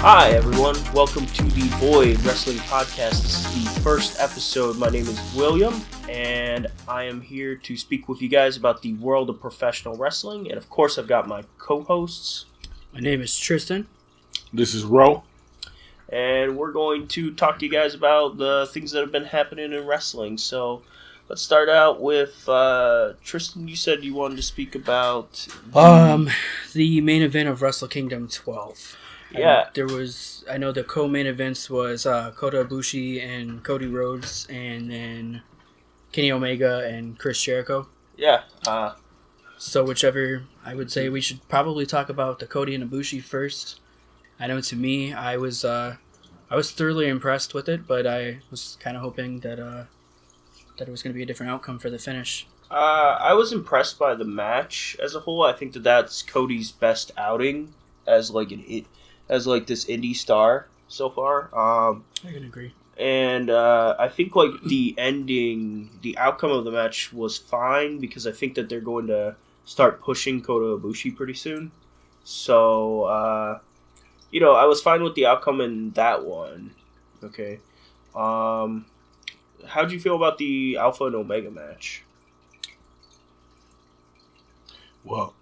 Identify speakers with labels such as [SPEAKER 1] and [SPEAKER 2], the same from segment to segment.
[SPEAKER 1] Hi everyone, welcome to the Void Wrestling Podcast. This is the first episode. My name is William, and I am here to speak with you guys about the world of professional wrestling. And of course, I've got my co-hosts.
[SPEAKER 2] My name is Tristan.
[SPEAKER 3] This is Ro.
[SPEAKER 1] And we're going to talk to you guys about the things that have been happening in wrestling. So let's start out with Tristan. You said you wanted to speak about
[SPEAKER 2] the main event of Wrestle Kingdom 12.
[SPEAKER 1] Yeah.
[SPEAKER 2] I know the co-main events was Kota Ibushi and Cody Rhodes, and then Kenny Omega and Chris Jericho.
[SPEAKER 1] Yeah.
[SPEAKER 2] So whichever, I would say we should probably talk about the Cody and Ibushi first. I know to me, I was thoroughly impressed with it, but I was kind of hoping that it was going to be a different outcome for the finish.
[SPEAKER 1] I was impressed by the match as a whole. I think that's Cody's best outing as this indie star so far.
[SPEAKER 2] I can agree.
[SPEAKER 1] And I think the outcome of the match was fine because I think that they're going to start pushing Kota Ibushi pretty soon. So, I was fine with the outcome in that one. Okay. How'd you feel about the Alpha and Omega match?
[SPEAKER 3] Well,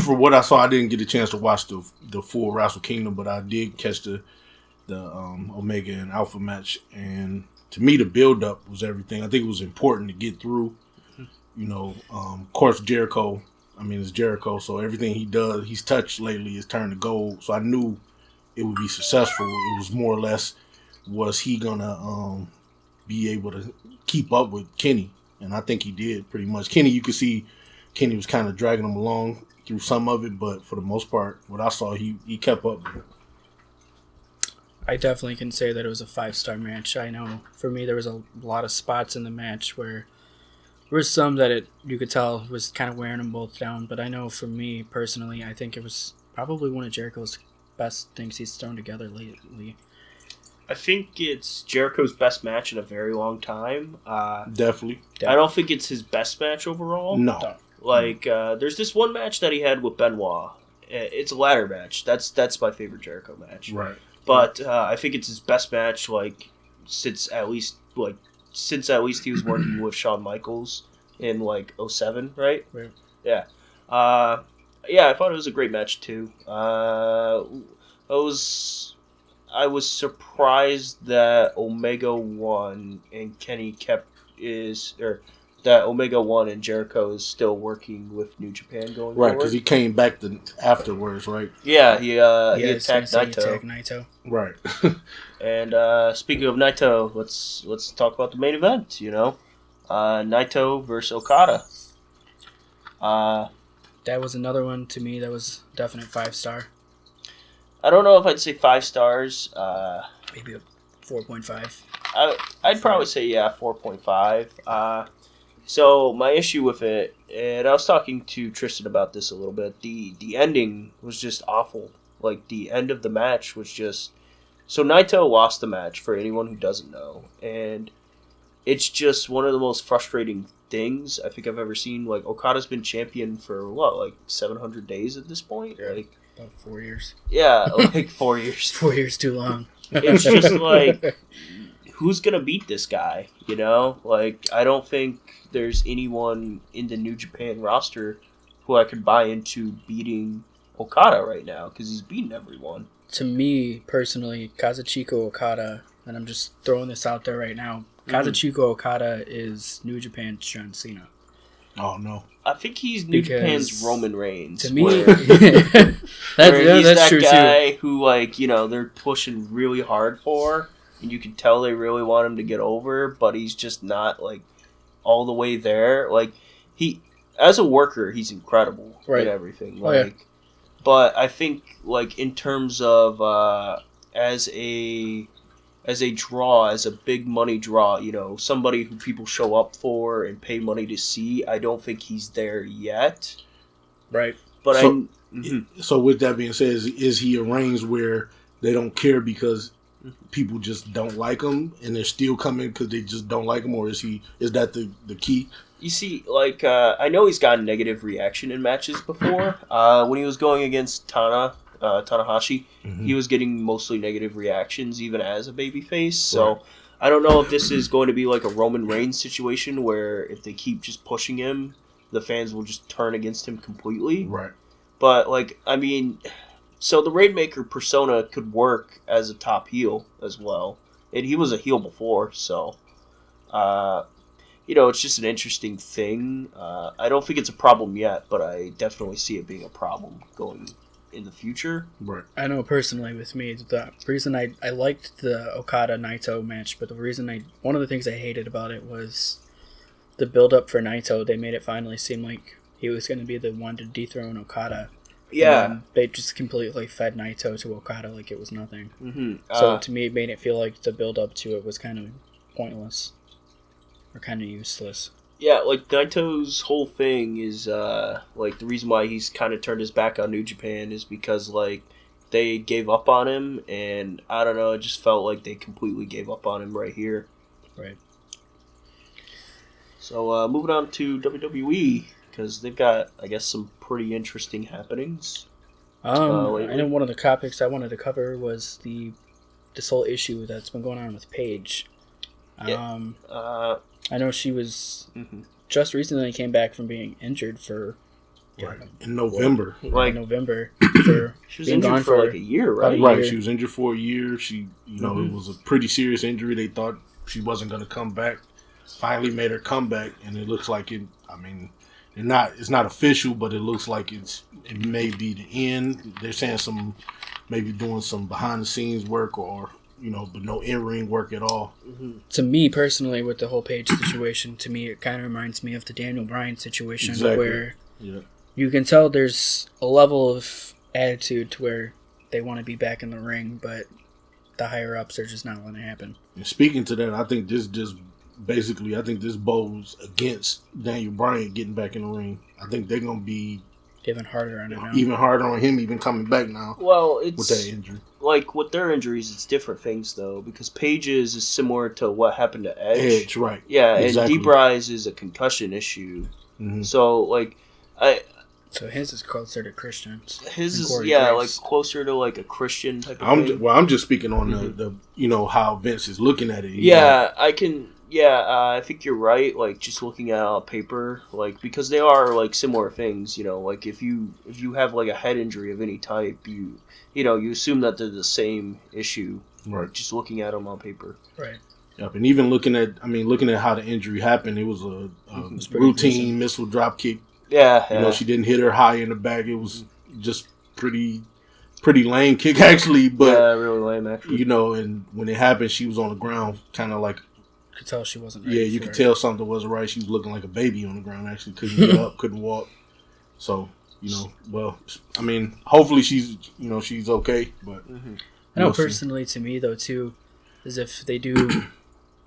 [SPEAKER 3] for what I saw, I didn't get a chance to watch the full Wrestle Kingdom, but I did catch the Omega and Alpha match, and to me, the build up was everything. I think it was important to get through. Of course, Jericho. I mean, it's Jericho, so everything he's touched lately is turned to gold. So I knew it would be successful. It was more or less, was he gonna be able to keep up with Kenny? And I think he did pretty much. Kenny, you could see Kenny was kind of dragging him along through some of it, but for the most part, what I saw, he kept up with it.
[SPEAKER 2] I definitely can say that it was a 5-star match. I know for me there was a lot of spots in the match where there was some that you could tell was kind of wearing them both down, but I know for me personally, I think it was probably one of Jericho's best things he's thrown together lately.
[SPEAKER 1] I think it's Jericho's best match in a very long time.
[SPEAKER 3] Definitely.
[SPEAKER 1] I don't think it's his best match overall.
[SPEAKER 3] No.
[SPEAKER 1] There's this one match that he had with Benoit. It's a ladder match. That's my favorite Jericho match.
[SPEAKER 3] Right.
[SPEAKER 1] But I think it's his best match, since at least he was working with Shawn Michaels in 2007, right?
[SPEAKER 2] Right.
[SPEAKER 1] Yeah. I thought it was a great match too. I was surprised that Omega won and that Omega won and Jericho is still working with New Japan going forward.
[SPEAKER 3] Right, because he came back afterwards, right?
[SPEAKER 1] Yeah, he attacked
[SPEAKER 2] Naito.
[SPEAKER 3] Right.
[SPEAKER 1] And speaking of Naito, let's talk about the main event. Naito versus Okada.
[SPEAKER 2] That was another one to me that was definite 5-star.
[SPEAKER 1] I don't know if I'd say 5 stars.
[SPEAKER 2] Maybe a 4.5.
[SPEAKER 1] I'd probably say 4.5. So my issue with it, and I was talking to Tristan about this a little bit. The ending was just awful. The end of the match was just. So Naito lost the match for anyone who doesn't know, and it's just one of the most frustrating things I think I've ever seen. Okada's been champion for 700 days at this point.
[SPEAKER 2] Yeah. About 4 years.
[SPEAKER 1] Yeah, 4 years.
[SPEAKER 2] 4 years too long.
[SPEAKER 1] It's just who's gonna beat this guy? I don't think there's anyone in the New Japan roster who I could buy into beating Okada right now because he's beaten everyone.
[SPEAKER 2] To me personally, Kazuchika Okada, and I'm just throwing this out there right now, Kazuchika Okada is New Japan's John Cena.
[SPEAKER 3] Oh no.
[SPEAKER 1] I think he's New Japan's Roman Reigns.
[SPEAKER 2] To me,
[SPEAKER 1] he's that
[SPEAKER 2] true
[SPEAKER 1] guy
[SPEAKER 2] too.
[SPEAKER 1] who they're pushing really hard for, and you can tell they really want him to get over, but he's just not all the way there. He, as a worker, he's incredible
[SPEAKER 2] right.
[SPEAKER 1] and everything.
[SPEAKER 2] Yeah.
[SPEAKER 1] But I think in terms of as a draw, as a big money draw, somebody who people show up for and pay money to see, I don't think he's there yet.
[SPEAKER 2] Right.
[SPEAKER 1] But
[SPEAKER 3] so with that being said, is he arranged where they don't care because people just don't like him and they're still coming because they just don't like him, or is that the key?
[SPEAKER 1] You see, I know he's gotten negative reaction in matches before. When he was going against Tana Tanahashi,
[SPEAKER 3] Mm-hmm.
[SPEAKER 1] he was getting mostly negative reactions even as a babyface. So I don't know if this is going to be like a Roman Reigns situation where if they keep just pushing him, the fans will just turn against him completely.
[SPEAKER 3] Right.
[SPEAKER 1] But like, I mean, so the Rainmaker persona could work as a top heel as well, and he was a heel before, so. It's just an interesting thing. I don't think it's a problem yet, but I definitely see it being a problem going in the future.
[SPEAKER 3] Right.
[SPEAKER 2] I know personally with me, the reason I liked the Okada-Naito match, but one of the things I hated about it was the build-up for Naito. They made it finally seem like he was going to be the one to dethrone Okada.
[SPEAKER 1] Yeah.
[SPEAKER 2] They just completely fed Naito to Okada like it was nothing.
[SPEAKER 1] Mm-hmm.
[SPEAKER 2] So to me, it made it feel like the build-up to it was kind of pointless. Or kind of useless.
[SPEAKER 1] Yeah, like Naito's whole thing is like the reason why he's kind of turned his back on New Japan is because like they gave up on him, and I don't know, it just felt like they completely gave up on him right here.
[SPEAKER 2] Right.
[SPEAKER 1] So moving on to WWE, because they've got, I guess, some pretty interesting happenings.
[SPEAKER 2] I know one of the topics I wanted to cover was this whole issue that's been going on with Paige.
[SPEAKER 1] Yeah.
[SPEAKER 2] I know she was just recently came back from being injured for
[SPEAKER 3] in November.
[SPEAKER 2] November. For
[SPEAKER 1] she was injured for like a year, right?
[SPEAKER 3] Right. She was injured for a year. She, it was a pretty serious injury. They thought she wasn't going to come back. Finally made her comeback, and it looks like it. I mean, it's not official, but it looks like it may be the end. They're saying maybe doing some behind the scenes work or. But no in-ring work at all.
[SPEAKER 1] Mm-hmm.
[SPEAKER 2] To me, personally, with the whole Page situation, to me, it kind of reminds me of the Daniel Bryan situation, where you can tell there's a level of attitude to where they want to be back in the ring, but the higher-ups are just not letting it happen.
[SPEAKER 3] And speaking to that, I think this bows against Daniel Bryan getting back in the ring. I think they're going to be
[SPEAKER 2] even harder on it now.
[SPEAKER 3] Even harder on him, even coming back now.
[SPEAKER 1] Well, it's
[SPEAKER 3] with that injury.
[SPEAKER 1] Like with their injuries, it's different things though, because Paige's is similar to what happened to Edge.
[SPEAKER 3] Edge, right?
[SPEAKER 1] Yeah,
[SPEAKER 3] exactly.
[SPEAKER 1] And D-Bry's is a concussion issue.
[SPEAKER 3] Mm-hmm.
[SPEAKER 1] So
[SPEAKER 2] So his is closer to Christian's.
[SPEAKER 1] His is like closer to like a Christian type of thing.
[SPEAKER 3] I'm just speaking on the how Vince is looking at it.
[SPEAKER 1] I can. Yeah, I think you're right. Like just looking at it on paper, like because they are like similar things. Like if you have like a head injury of any type, you assume that they're the same issue.
[SPEAKER 3] Right.
[SPEAKER 1] Just looking at them on paper.
[SPEAKER 2] Right.
[SPEAKER 3] Yep. And even looking at how the injury happened, it was a routine missile drop kick.
[SPEAKER 1] Yeah.
[SPEAKER 3] She didn't hit her high in the back. It was just pretty lame kick actually. But
[SPEAKER 1] really lame actually.
[SPEAKER 3] And when it happened, she was on the ground, kind of like.
[SPEAKER 2] Could tell she wasn't right.
[SPEAKER 3] Yeah, you could tell something wasn't right. She was looking like a baby on the ground. Actually, couldn't get up, couldn't walk. So well, I mean, hopefully she's okay. But
[SPEAKER 2] I know personally, to me though too, is if they do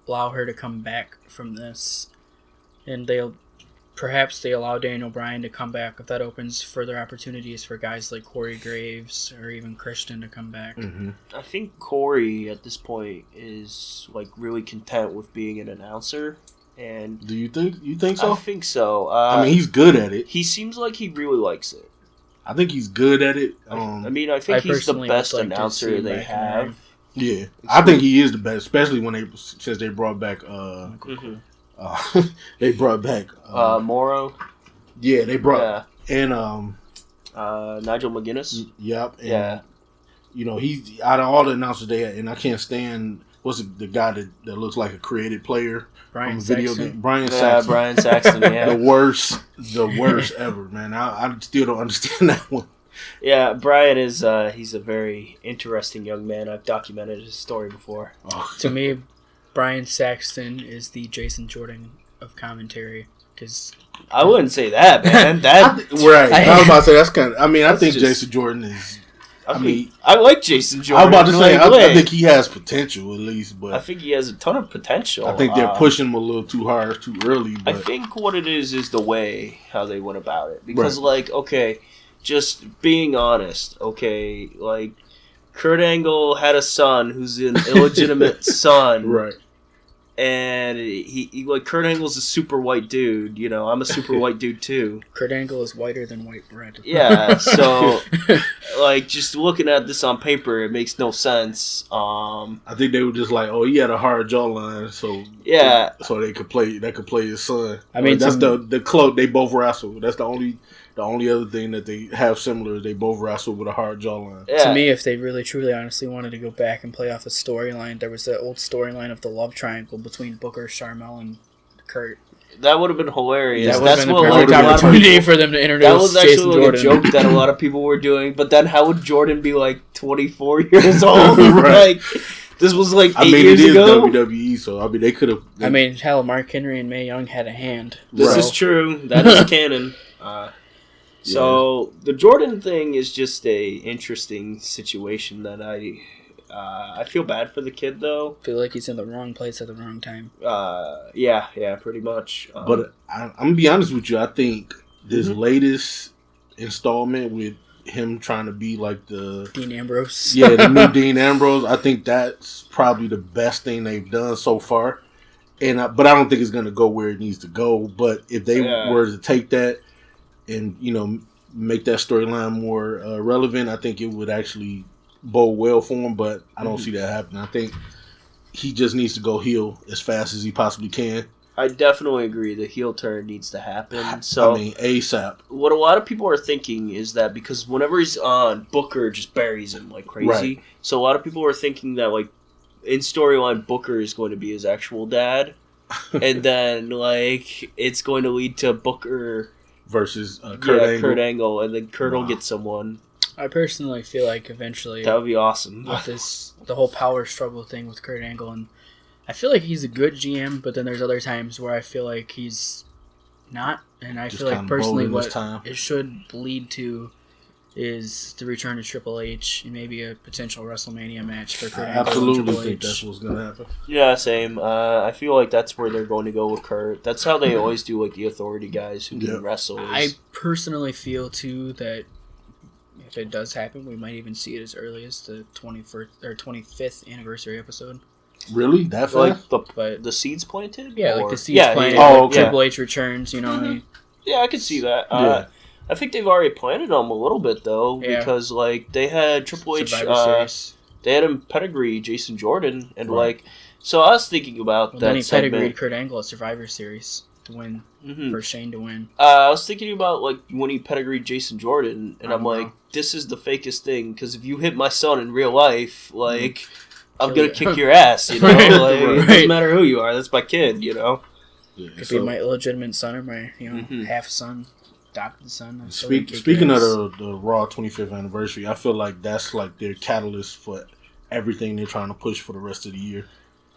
[SPEAKER 2] allow her to come back from this, and perhaps they allow Daniel Bryan to come back, if that opens further opportunities for guys like Corey Graves or even Christian to come back.
[SPEAKER 3] Mm-hmm.
[SPEAKER 1] I think Corey at this point is like really content with being an announcer. And
[SPEAKER 3] do you think so?
[SPEAKER 1] I think so.
[SPEAKER 3] I mean, he's good at it.
[SPEAKER 1] He seems like he really likes it.
[SPEAKER 3] I think he's good at it.
[SPEAKER 1] I think he's the best announcer they have.
[SPEAKER 3] Yeah, I think he is the best, especially since they brought back. They brought back
[SPEAKER 1] Morrow.
[SPEAKER 3] Yeah, they brought and
[SPEAKER 1] Nigel McGuinness.
[SPEAKER 3] Yep. And, he's out of all the announcers they had, and I can't stand the guy that looks like a created player
[SPEAKER 2] Brian
[SPEAKER 3] from video
[SPEAKER 2] Saxton.
[SPEAKER 3] game. Brian Saxton.
[SPEAKER 1] Brian Saxton. Yeah,
[SPEAKER 3] the worst ever, man. I still don't understand that one.
[SPEAKER 1] Yeah, Brian is he's a very interesting young man. I've documented his story before.
[SPEAKER 3] Oh.
[SPEAKER 2] To me, Brian Saxton is the Jason Jordan of commentary. Because
[SPEAKER 1] I wouldn't say that, man.
[SPEAKER 3] Right. I was about to say that's kind of. I mean, I think Jason Jordan is.
[SPEAKER 1] I like Jason Jordan.
[SPEAKER 3] I was about to say I think he has potential at least, but
[SPEAKER 1] I think he has a ton of potential.
[SPEAKER 3] I think they're pushing him a little too hard, too early. But
[SPEAKER 1] I think what it is the way how they went about it. Because just being honest, Kurt Angle had a son who's an illegitimate son,
[SPEAKER 3] right?
[SPEAKER 1] And he like Kurt Angle's a super white dude, you know. I'm a super white dude too.
[SPEAKER 2] Kurt Angle is whiter than white bread.
[SPEAKER 1] Yeah, so like just looking at this on paper, it makes no sense.
[SPEAKER 3] I think they were just like, oh, he had a hard jawline, so
[SPEAKER 1] yeah,
[SPEAKER 3] so they could play his son.
[SPEAKER 2] I mean,
[SPEAKER 3] that's the cloak. They both wrestle. That's the only other thing that they have similar is they both wrestle with a hard jawline.
[SPEAKER 1] yeah.
[SPEAKER 2] To me, if they really, truly, honestly wanted to go back and play off the storyline, there was that old storyline of the love triangle between Booker, Sharmell, and Kurt.
[SPEAKER 1] That would have been hilarious.
[SPEAKER 2] That would
[SPEAKER 1] That's
[SPEAKER 2] have been
[SPEAKER 1] what
[SPEAKER 2] the
[SPEAKER 1] like
[SPEAKER 2] perfect
[SPEAKER 1] a lot of
[SPEAKER 2] opportunity
[SPEAKER 1] people,
[SPEAKER 2] for them to introduce
[SPEAKER 1] that was
[SPEAKER 2] Jason
[SPEAKER 1] actually like a
[SPEAKER 2] Jordan.
[SPEAKER 1] joke that a lot of people were doing. But then, how would Jordan be like 24 years old?
[SPEAKER 3] Right.
[SPEAKER 1] Like this was like 8
[SPEAKER 3] I mean,
[SPEAKER 1] years
[SPEAKER 3] it is
[SPEAKER 1] ago.
[SPEAKER 3] WWE, so I mean, they could have.
[SPEAKER 2] I mean, hell, Mark Henry and Mae Young had a hand.
[SPEAKER 1] This
[SPEAKER 3] Right.
[SPEAKER 1] is true. That is canon. So the Jordan thing is just a interesting situation that I feel bad for the kid though.
[SPEAKER 2] I feel like he's in the wrong place at the wrong time.
[SPEAKER 1] Yeah, pretty much.
[SPEAKER 3] But I'm gonna be honest with you. I think this latest installment with him trying to be like the
[SPEAKER 2] Dean Ambrose.
[SPEAKER 3] the new Dean Ambrose. I think that's probably the best thing they've done so far. And but I don't think it's gonna go where it needs to go. But if they were to take that and make that storyline more relevant, I think it would actually bode well for him. But I don't see that happening. I think he just needs to go heel as fast as he possibly can.
[SPEAKER 1] I definitely agree. The heel turn needs to happen. So
[SPEAKER 3] I mean, ASAP.
[SPEAKER 1] What a lot of people are thinking is that because whenever he's on, Booker just buries him like crazy.
[SPEAKER 3] Right.
[SPEAKER 1] So a lot of people are thinking that like in storyline Booker is going to be his actual dad, and then like it's going to lead to Booker
[SPEAKER 3] versus Kurt
[SPEAKER 1] Angle, and then Kurt will get someone.
[SPEAKER 2] I personally feel like eventually
[SPEAKER 1] That would be awesome.
[SPEAKER 2] with the whole power struggle thing with Kurt Angle, and I feel like he's a good GM, but then there's other times where I feel like he's not, and I
[SPEAKER 3] Just
[SPEAKER 2] feel like
[SPEAKER 3] kinda
[SPEAKER 2] personally
[SPEAKER 3] bowling this
[SPEAKER 2] what
[SPEAKER 3] time.
[SPEAKER 2] it should lead to is the return of Triple H and maybe a potential WrestleMania match for Kurt
[SPEAKER 3] I
[SPEAKER 2] Angle and
[SPEAKER 3] absolutely
[SPEAKER 2] Triple
[SPEAKER 3] think
[SPEAKER 2] H.
[SPEAKER 3] that's what's gonna happen.
[SPEAKER 1] Yeah, same. I feel like that's where they're going to go with Kurt. That's how they always do, like the authority guys who can wrestle.
[SPEAKER 2] I personally feel too that if it does happen, we might even see it as early as the 21st or 25th anniversary episode.
[SPEAKER 3] Really, that fast?
[SPEAKER 1] Like the seeds planted.
[SPEAKER 2] Yeah,
[SPEAKER 1] Or-
[SPEAKER 2] like the seeds planted.
[SPEAKER 3] Oh,
[SPEAKER 2] like
[SPEAKER 3] okay.
[SPEAKER 2] Triple H returns. You know,
[SPEAKER 1] Yeah, I could see that.
[SPEAKER 3] Yeah.
[SPEAKER 1] I think they've already planted them a little bit though,
[SPEAKER 2] Yeah.
[SPEAKER 1] because like they had Triple H,
[SPEAKER 2] Survivor Series.
[SPEAKER 1] they had him pedigree Jason Jordan, and
[SPEAKER 3] Right.
[SPEAKER 1] like so I was thinking about
[SPEAKER 2] Well,
[SPEAKER 1] that
[SPEAKER 2] then he
[SPEAKER 1] segment.
[SPEAKER 2] pedigreed Kurt Angle at Survivor Series to win
[SPEAKER 1] Mhm.
[SPEAKER 2] for Shane to win.
[SPEAKER 1] I was thinking about like when he pedigreed Jason Jordan, and
[SPEAKER 3] I
[SPEAKER 1] I'm
[SPEAKER 3] know.
[SPEAKER 1] like, this is the fakest thing because if you hit my son in real life, like I'm
[SPEAKER 2] Kill
[SPEAKER 1] gonna
[SPEAKER 2] you.
[SPEAKER 1] kick your ass, you know.
[SPEAKER 2] Right.
[SPEAKER 1] Like, it
[SPEAKER 2] Right.
[SPEAKER 1] doesn't matter who you are, that's my kid, you know.
[SPEAKER 3] Yeah,
[SPEAKER 2] Could
[SPEAKER 3] so-
[SPEAKER 2] be my illegitimate son or my
[SPEAKER 1] Mhm.
[SPEAKER 2] half son, adopted son. I'm still gonna kick
[SPEAKER 3] Speaking
[SPEAKER 2] your
[SPEAKER 3] of
[SPEAKER 2] ass.
[SPEAKER 3] the Raw 25th anniversary, I feel like that's like their catalyst for everything they're trying to push for the rest of the year.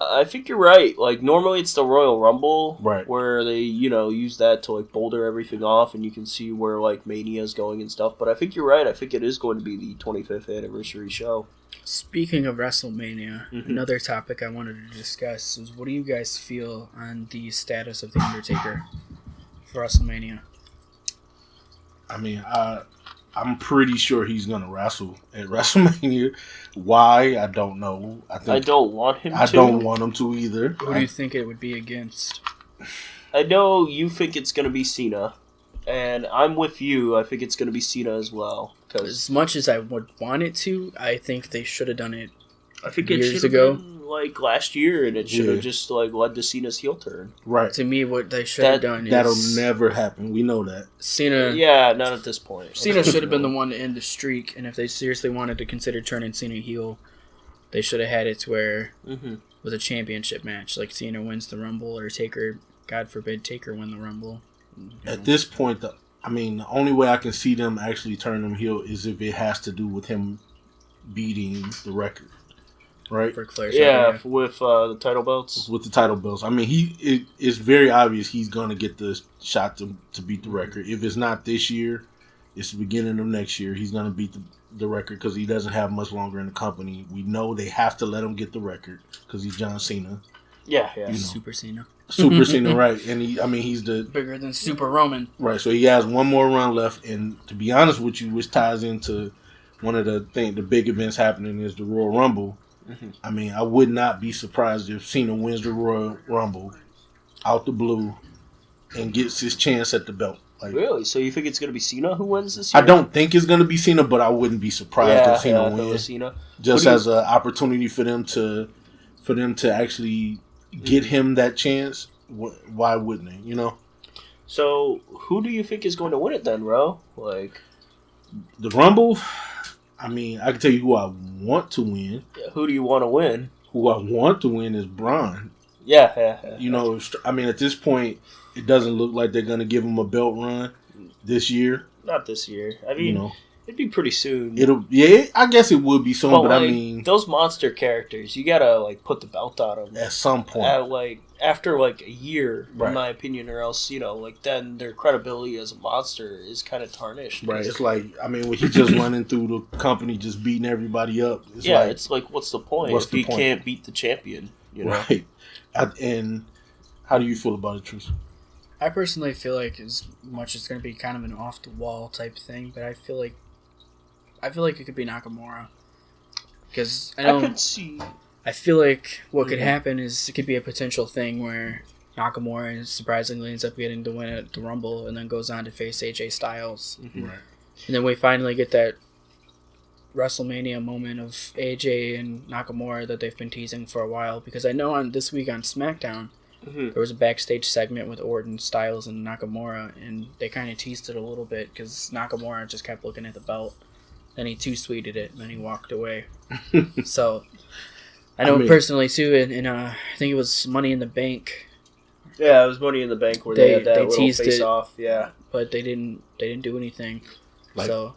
[SPEAKER 1] I think you're right. Like normally it's the Royal Rumble,
[SPEAKER 3] Right.
[SPEAKER 1] where they use that to like boulder everything off, and you can see where like Mania is going and stuff. But I think you're right. I think it is going to be the 25th anniversary show.
[SPEAKER 2] Speaking of WrestleMania,
[SPEAKER 1] Mhm.
[SPEAKER 2] another topic I wanted to discuss is what do you guys feel on the status of The Undertaker for WrestleMania?
[SPEAKER 3] I mean, I'm pretty sure he's gonna wrestle at WrestleMania. Why? I don't know.
[SPEAKER 1] I don't want him
[SPEAKER 3] I
[SPEAKER 1] to.
[SPEAKER 3] don't want him to either.
[SPEAKER 2] Who do you think it would be against?
[SPEAKER 1] I know you think it's going to be Cena, and I'm with you. I think it's going to be Cena as well. Because
[SPEAKER 2] As much as I would want it to, I think they should have done it.
[SPEAKER 1] I think
[SPEAKER 2] years
[SPEAKER 1] it should have
[SPEAKER 2] ago.
[SPEAKER 1] been like last year, and it should have
[SPEAKER 3] Yeah.
[SPEAKER 1] just like led to Cena's heel turn.
[SPEAKER 3] Right.
[SPEAKER 2] To me, what they should have done
[SPEAKER 3] That'll
[SPEAKER 2] is
[SPEAKER 3] never happen. We know that.
[SPEAKER 2] Cena.
[SPEAKER 1] Yeah, not at this point.
[SPEAKER 2] Cena should have been the one to end the streak, and if they seriously wanted to consider turning Cena heel, they should have had it to where
[SPEAKER 1] Mm-hmm.
[SPEAKER 2] it was a championship match, like Cena wins the Rumble, or Taker, God forbid, Taker win the Rumble.
[SPEAKER 3] At this point, the only way I can see them actually turn him heel is if it has to do with him beating the record, right?
[SPEAKER 2] For Flair's
[SPEAKER 1] Yeah,
[SPEAKER 2] record,
[SPEAKER 1] with the title belts.
[SPEAKER 3] With the title belts. I mean, it's very obvious he's going to get the shot to beat the record. If it's not this year, it's the beginning of next year. He's going to beat the record because he doesn't have much longer in the company. We know they have to let him get the record because he's John Cena.
[SPEAKER 1] Yeah.
[SPEAKER 3] You know.
[SPEAKER 2] Super Cena.
[SPEAKER 3] Super Cena, right. And he's the...
[SPEAKER 2] Bigger than Super Roman.
[SPEAKER 3] Right, so he has one more run left. And to be honest with you, which ties into one of the big events happening is the Royal Rumble.
[SPEAKER 1] Mm-hmm.
[SPEAKER 3] I mean, I would not be surprised if Cena wins the Royal Rumble out the blue and gets his chance at the belt. Like,
[SPEAKER 1] really? So you think it's going to be Cena who wins this year?
[SPEAKER 3] I don't think it's going to be Cena, but I wouldn't be surprised if Cena wins.
[SPEAKER 1] Cena.
[SPEAKER 3] Just as an opportunity for them to actually get him that chance. Why wouldn't they? You know.
[SPEAKER 1] So who do you think is going to win it then, Ro? Like
[SPEAKER 3] the Rumble. I mean, I can tell you who I want to win.
[SPEAKER 1] Yeah, who do you want to win?
[SPEAKER 3] Who I want to win is Braun.
[SPEAKER 1] Yeah.
[SPEAKER 3] You know, I mean, at this point, it doesn't look like they're going to give him a belt run this year.
[SPEAKER 1] Not this year. I mean, it'd be pretty soon.
[SPEAKER 3] I guess it would be soon, but
[SPEAKER 1] like,
[SPEAKER 3] I mean,
[SPEAKER 1] those monster characters, you gotta like put the belt on them
[SPEAKER 3] at some point.
[SPEAKER 1] After like a year,
[SPEAKER 3] right.
[SPEAKER 1] in my opinion, or else like then their credibility as a monster is kind of tarnished.
[SPEAKER 3] Right. It's like, I mean, when he's just running through the company, just beating everybody up.
[SPEAKER 1] It's like, what's the point if he can't beat the champion? You know?
[SPEAKER 3] Right. And how do you feel about it, Tristan?
[SPEAKER 2] I personally feel like as much as it's going to be kind of an off the wall type thing, but I feel like it could be Nakamura because I
[SPEAKER 1] could see.
[SPEAKER 2] I feel like what could happen is it could be a potential thing where Nakamura surprisingly ends up getting the win at the Rumble and then goes on to face AJ Styles.
[SPEAKER 3] Mm-hmm. Right.
[SPEAKER 2] And then we finally get that WrestleMania moment of AJ and Nakamura that they've been teasing for a while, because I know this week on SmackDown there was a backstage segment with Orton, Styles, and Nakamura, and they kind of teased it a little bit because Nakamura just kept looking at the belt. Then he too-sweeted it, and then he walked away. So I know personally too, and I think it was Money in the Bank.
[SPEAKER 1] Yeah, it was Money in the Bank where they had that little
[SPEAKER 2] teased
[SPEAKER 1] face
[SPEAKER 2] it,
[SPEAKER 1] off. Yeah,
[SPEAKER 2] but they didn't do anything.
[SPEAKER 3] Well,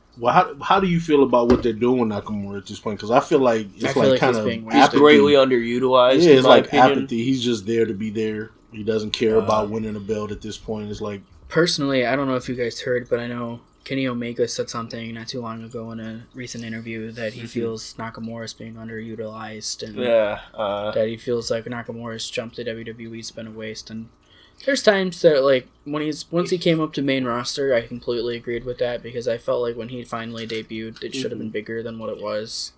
[SPEAKER 3] how do you feel about what they're doing with Nakamura at this point? Because I feel like it's kind of
[SPEAKER 1] he's greatly underutilized.
[SPEAKER 3] Yeah, it's like
[SPEAKER 1] opinion.
[SPEAKER 3] apathy. He's just there to be there. He doesn't care about winning a belt at this point. It's like,
[SPEAKER 2] personally, I don't know if you guys heard, but I know Kenny Omega said something not too long ago in a recent interview that he feels Nakamura is being underutilized, and that he feels like Nakamura's jump to WWE's been a waste. And there's times that, like, once he came up to main roster, I completely agreed with that, because I felt like when he finally debuted, it should have been bigger than what it was.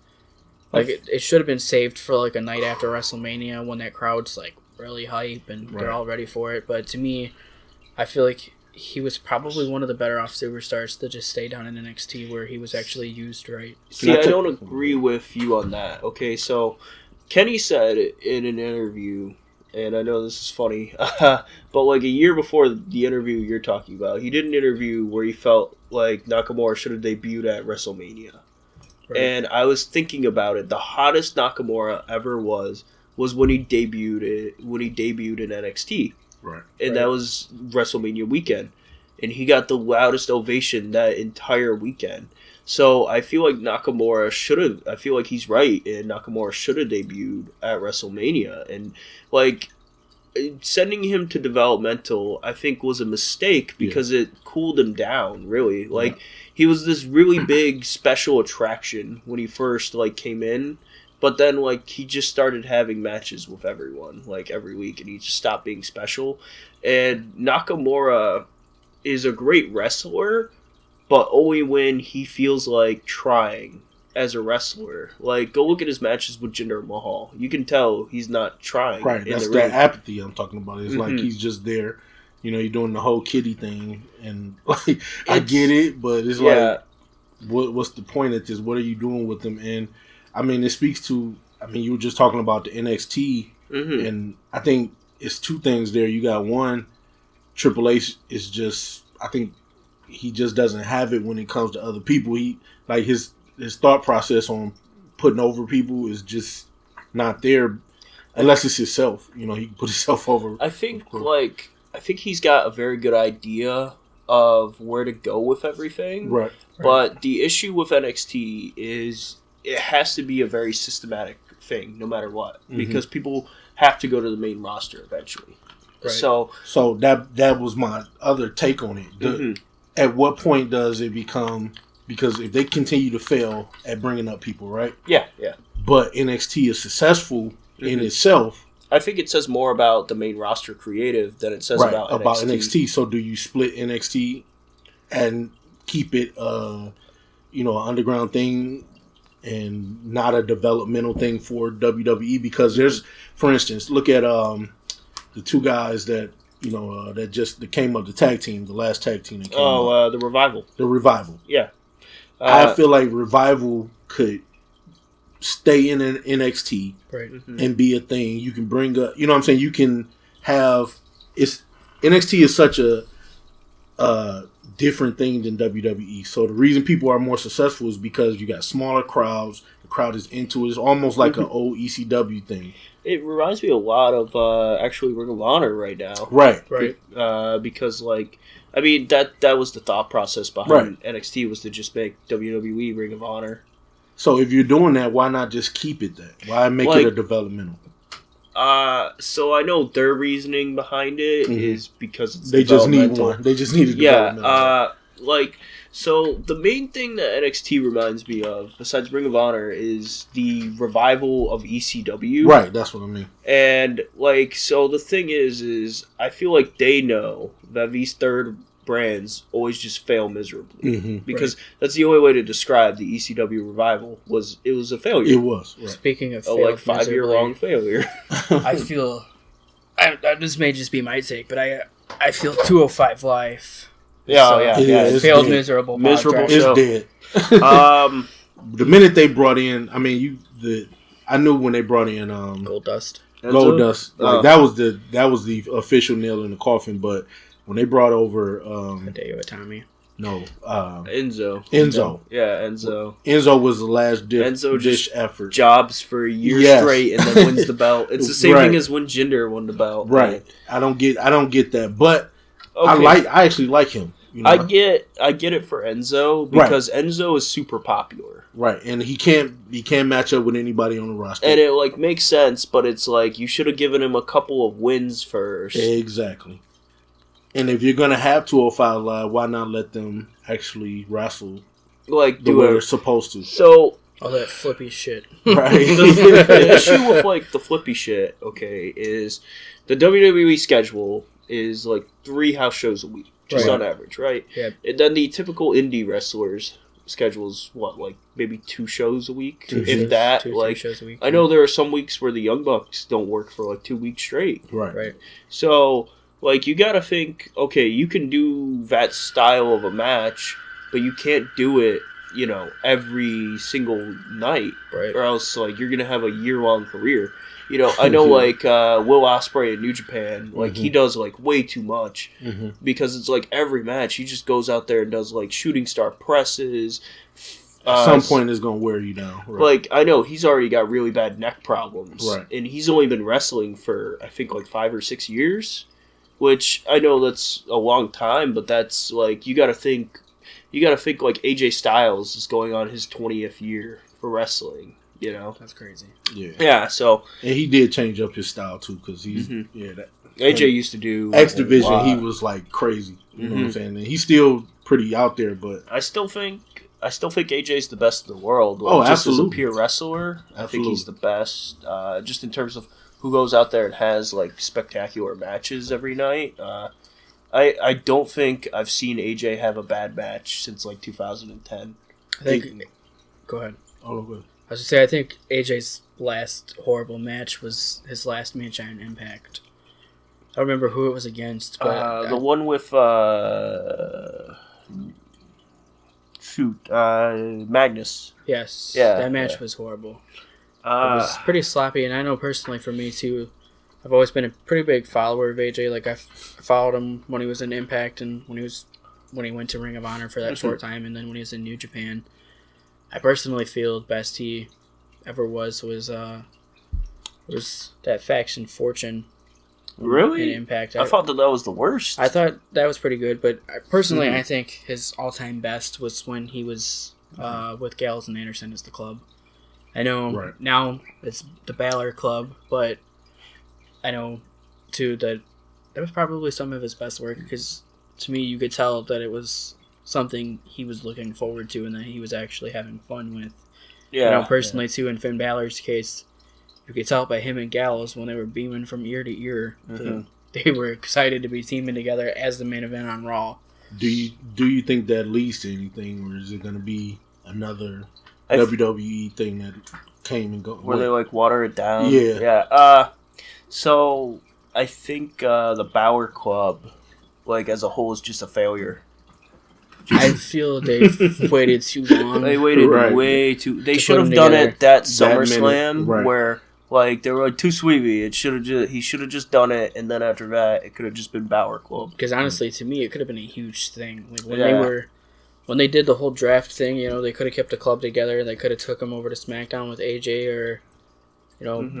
[SPEAKER 2] Like, it should have been saved for, like, a night after WrestleMania when that crowd's, like, really hype and they're all ready for it. But to me, I feel like he was probably one of the better off superstars to just stay down in NXT where he was actually used right.
[SPEAKER 1] See, I don't agree with you on that. Okay, so Kenny said in an interview, and I know this is funny, but like a year before the interview you're talking about, he did an interview where he felt like Nakamura should have debuted at WrestleMania. Right. And I was thinking about it. The hottest Nakamura ever was when he debuted in NXT.
[SPEAKER 3] Right.
[SPEAKER 1] And that was WrestleMania weekend. And he got the loudest ovation that entire weekend. So I feel like Nakamura I feel like he's right, and Nakamura should have debuted at WrestleMania. And like sending him to developmental, I think was a mistake because it cooled him down, really. Like he was this really big special attraction when he first like came in. But then, like, he just started having matches with everyone, like, every week, and he just stopped being special. And Nakamura is a great wrestler, but only when he feels like trying as a wrestler. Like, go look at his matches with Jinder Mahal. You can tell he's not trying.
[SPEAKER 3] Right, that's that apathy I'm talking about. It's like he's just there. You know, you're doing the whole kiddie thing, and, like, I get it, but it's like, what's the point of this? What are you doing with them? And I mean, it speaks to, you were just talking about the NXT, and I think it's two things there. You got one, Triple H is just, I think he just doesn't have it when it comes to other people. He, like, his thought process on putting over people is just not there, unless it's himself. You know, he can put himself over.
[SPEAKER 1] I think he's got a very good idea of where to go with everything.
[SPEAKER 3] Right.
[SPEAKER 1] But the issue with NXT is it has to be a very systematic thing, no matter what, because people have to go to the main roster eventually. Right. So
[SPEAKER 3] that was my other take on it. At what point does it become, because if they continue to fail at bringing up people, right?
[SPEAKER 1] Yeah.
[SPEAKER 3] But NXT is successful in itself.
[SPEAKER 1] I think it says more about the main roster creative than it says about NXT.
[SPEAKER 3] So do you split NXT and keep it, an underground thing and not a developmental thing for WWE? Because there's, for instance, look at the two guys that that came up, the tag team, the last tag team that came up.
[SPEAKER 1] The Revival.
[SPEAKER 3] The Revival.
[SPEAKER 1] Yeah.
[SPEAKER 3] I feel like Revival could stay in an NXT and be a thing. You can bring up, you know what I'm saying? You can have, NXT is such a different thing than WWE. So the reason people are more successful is because you got smaller crowds. The crowd is into it. It's almost like an old ECW thing.
[SPEAKER 1] It reminds me a lot of actually Ring of Honor right now.
[SPEAKER 3] Right.
[SPEAKER 1] Because that was the thought process behind NXT, was to just make WWE Ring of Honor.
[SPEAKER 3] So if you're doing that, why not just keep it that? Why make it a developmental?
[SPEAKER 1] So I know their reasoning behind it is because it's
[SPEAKER 3] they just need one. They just need a developmental.
[SPEAKER 1] So the main thing that NXT reminds me of, besides Ring of Honor, is the revival of ECW.
[SPEAKER 3] Right, that's what I mean.
[SPEAKER 1] And so the thing is I feel like they know that these third brands always just fail miserably, because that's the only way to describe the ECW revival. It was a failure.
[SPEAKER 3] It was. Right.
[SPEAKER 2] Speaking of
[SPEAKER 1] a 5-year-long failure.
[SPEAKER 2] I feel this may just be my take, but I feel 205 Live.
[SPEAKER 3] It
[SPEAKER 2] failed
[SPEAKER 3] dead.
[SPEAKER 1] Miserable
[SPEAKER 3] It's dead. The minute they brought in, I knew when they brought in
[SPEAKER 2] Goldust.
[SPEAKER 3] That was the official nail in the coffin. But when they brought over
[SPEAKER 2] Hideo Itami.
[SPEAKER 3] No.
[SPEAKER 1] Enzo. Yeah, Enzo.
[SPEAKER 3] Enzo was the last dish effort.
[SPEAKER 1] Jobs for a year straight and then wins the belt. It's the same thing as when Jinder won the belt.
[SPEAKER 3] Right. I don't get that, but I actually like him.
[SPEAKER 1] I get it for Enzo because Enzo is super popular.
[SPEAKER 3] Right, and he can't match up with anybody on the roster.
[SPEAKER 1] And it makes sense, but it's you should have given him a couple of wins first.
[SPEAKER 3] Exactly. And if you're gonna have 205 Live, why not let them actually wrestle the way they're supposed to?
[SPEAKER 1] So
[SPEAKER 2] all that flippy shit.
[SPEAKER 3] Right.
[SPEAKER 1] The issue with the flippy shit, is the WWE schedule is 3 house shows a week, just on average, right?
[SPEAKER 2] Yeah.
[SPEAKER 1] And then the typical indie wrestlers schedules maybe 2 shows a week, if that.
[SPEAKER 2] 2 shows a week.
[SPEAKER 1] I know there are some weeks where the Young Bucks don't work for 2 weeks straight.
[SPEAKER 3] Right.
[SPEAKER 1] So you gotta think, okay, you can do that style of a match, but you can't do it, every single night,
[SPEAKER 2] right?
[SPEAKER 1] Or else you're gonna have a year-long career. I know Will Ospreay in New Japan, he does way too much, because it's every match he just goes out there and does shooting star presses.
[SPEAKER 3] At some point it's gonna wear you down. Right.
[SPEAKER 1] I know he's already got really bad neck problems,
[SPEAKER 3] right? And
[SPEAKER 1] he's only been wrestling for I think 5 or 6 years, which I know that's a long time, but that's you gotta think AJ Styles is going on his 20th year for wrestling.
[SPEAKER 2] That's crazy.
[SPEAKER 1] Yeah. So,
[SPEAKER 3] and he did change up his style too, because he's
[SPEAKER 1] AJ used to do
[SPEAKER 3] X Division. He was crazy. You know what I'm saying? And he's still pretty out there, but
[SPEAKER 1] I still think AJ's the best in the world.
[SPEAKER 3] Just
[SPEAKER 1] as a pure wrestler, I think he's the best. Just in terms of who goes out there and has spectacular matches every night. I don't think I've seen AJ have a bad match since 2010.
[SPEAKER 2] I think. Go ahead.
[SPEAKER 3] Oh, go ahead.
[SPEAKER 2] I was going to say, I think AJ's last horrible match was his last match on Impact. I don't remember who it was against, but
[SPEAKER 1] the one with Magnus.
[SPEAKER 2] Yes.
[SPEAKER 1] Yeah.
[SPEAKER 2] That match was horrible. It was pretty sloppy, and I know personally for me too, I've always been a pretty big follower of AJ. I followed him when he was in Impact and when he went to Ring of Honor for that short time, and then when he was in New Japan. I personally feel the best he ever was that faction Fortune.
[SPEAKER 1] Really?
[SPEAKER 2] In Impact.
[SPEAKER 1] I thought that was the worst.
[SPEAKER 2] I thought that was pretty good, but personally, I think his all-time best was when he was with Gallows and Anderson as the club. I know now it's the Balor Club, but I know too that was probably some of his best work, because to me you could tell that it was something he was looking forward to and that he was actually having fun with. Personally too, in Finn Balor's case, you could tell by him and Gallows when they were beaming from ear to ear that they were excited to be teaming together as the main event on Raw.
[SPEAKER 3] Do you think that leads to anything, or is it going to be another WWE thing that came and go.
[SPEAKER 1] Where they like water it down.
[SPEAKER 3] Yeah.
[SPEAKER 1] Yeah. So I think the Balor Club, like as a whole, is just a failure.
[SPEAKER 2] I feel they've waited too long.
[SPEAKER 1] They waited way too. They should have done it that SummerSlam where like they were like too sweepy. He should have just done it, and then after that, it could have just been Balor Club.
[SPEAKER 2] Because honestly, to me, it could have been a huge thing. Like when they did the whole draft thing, they could have kept the club together, and they could have took them over to SmackDown with AJ, or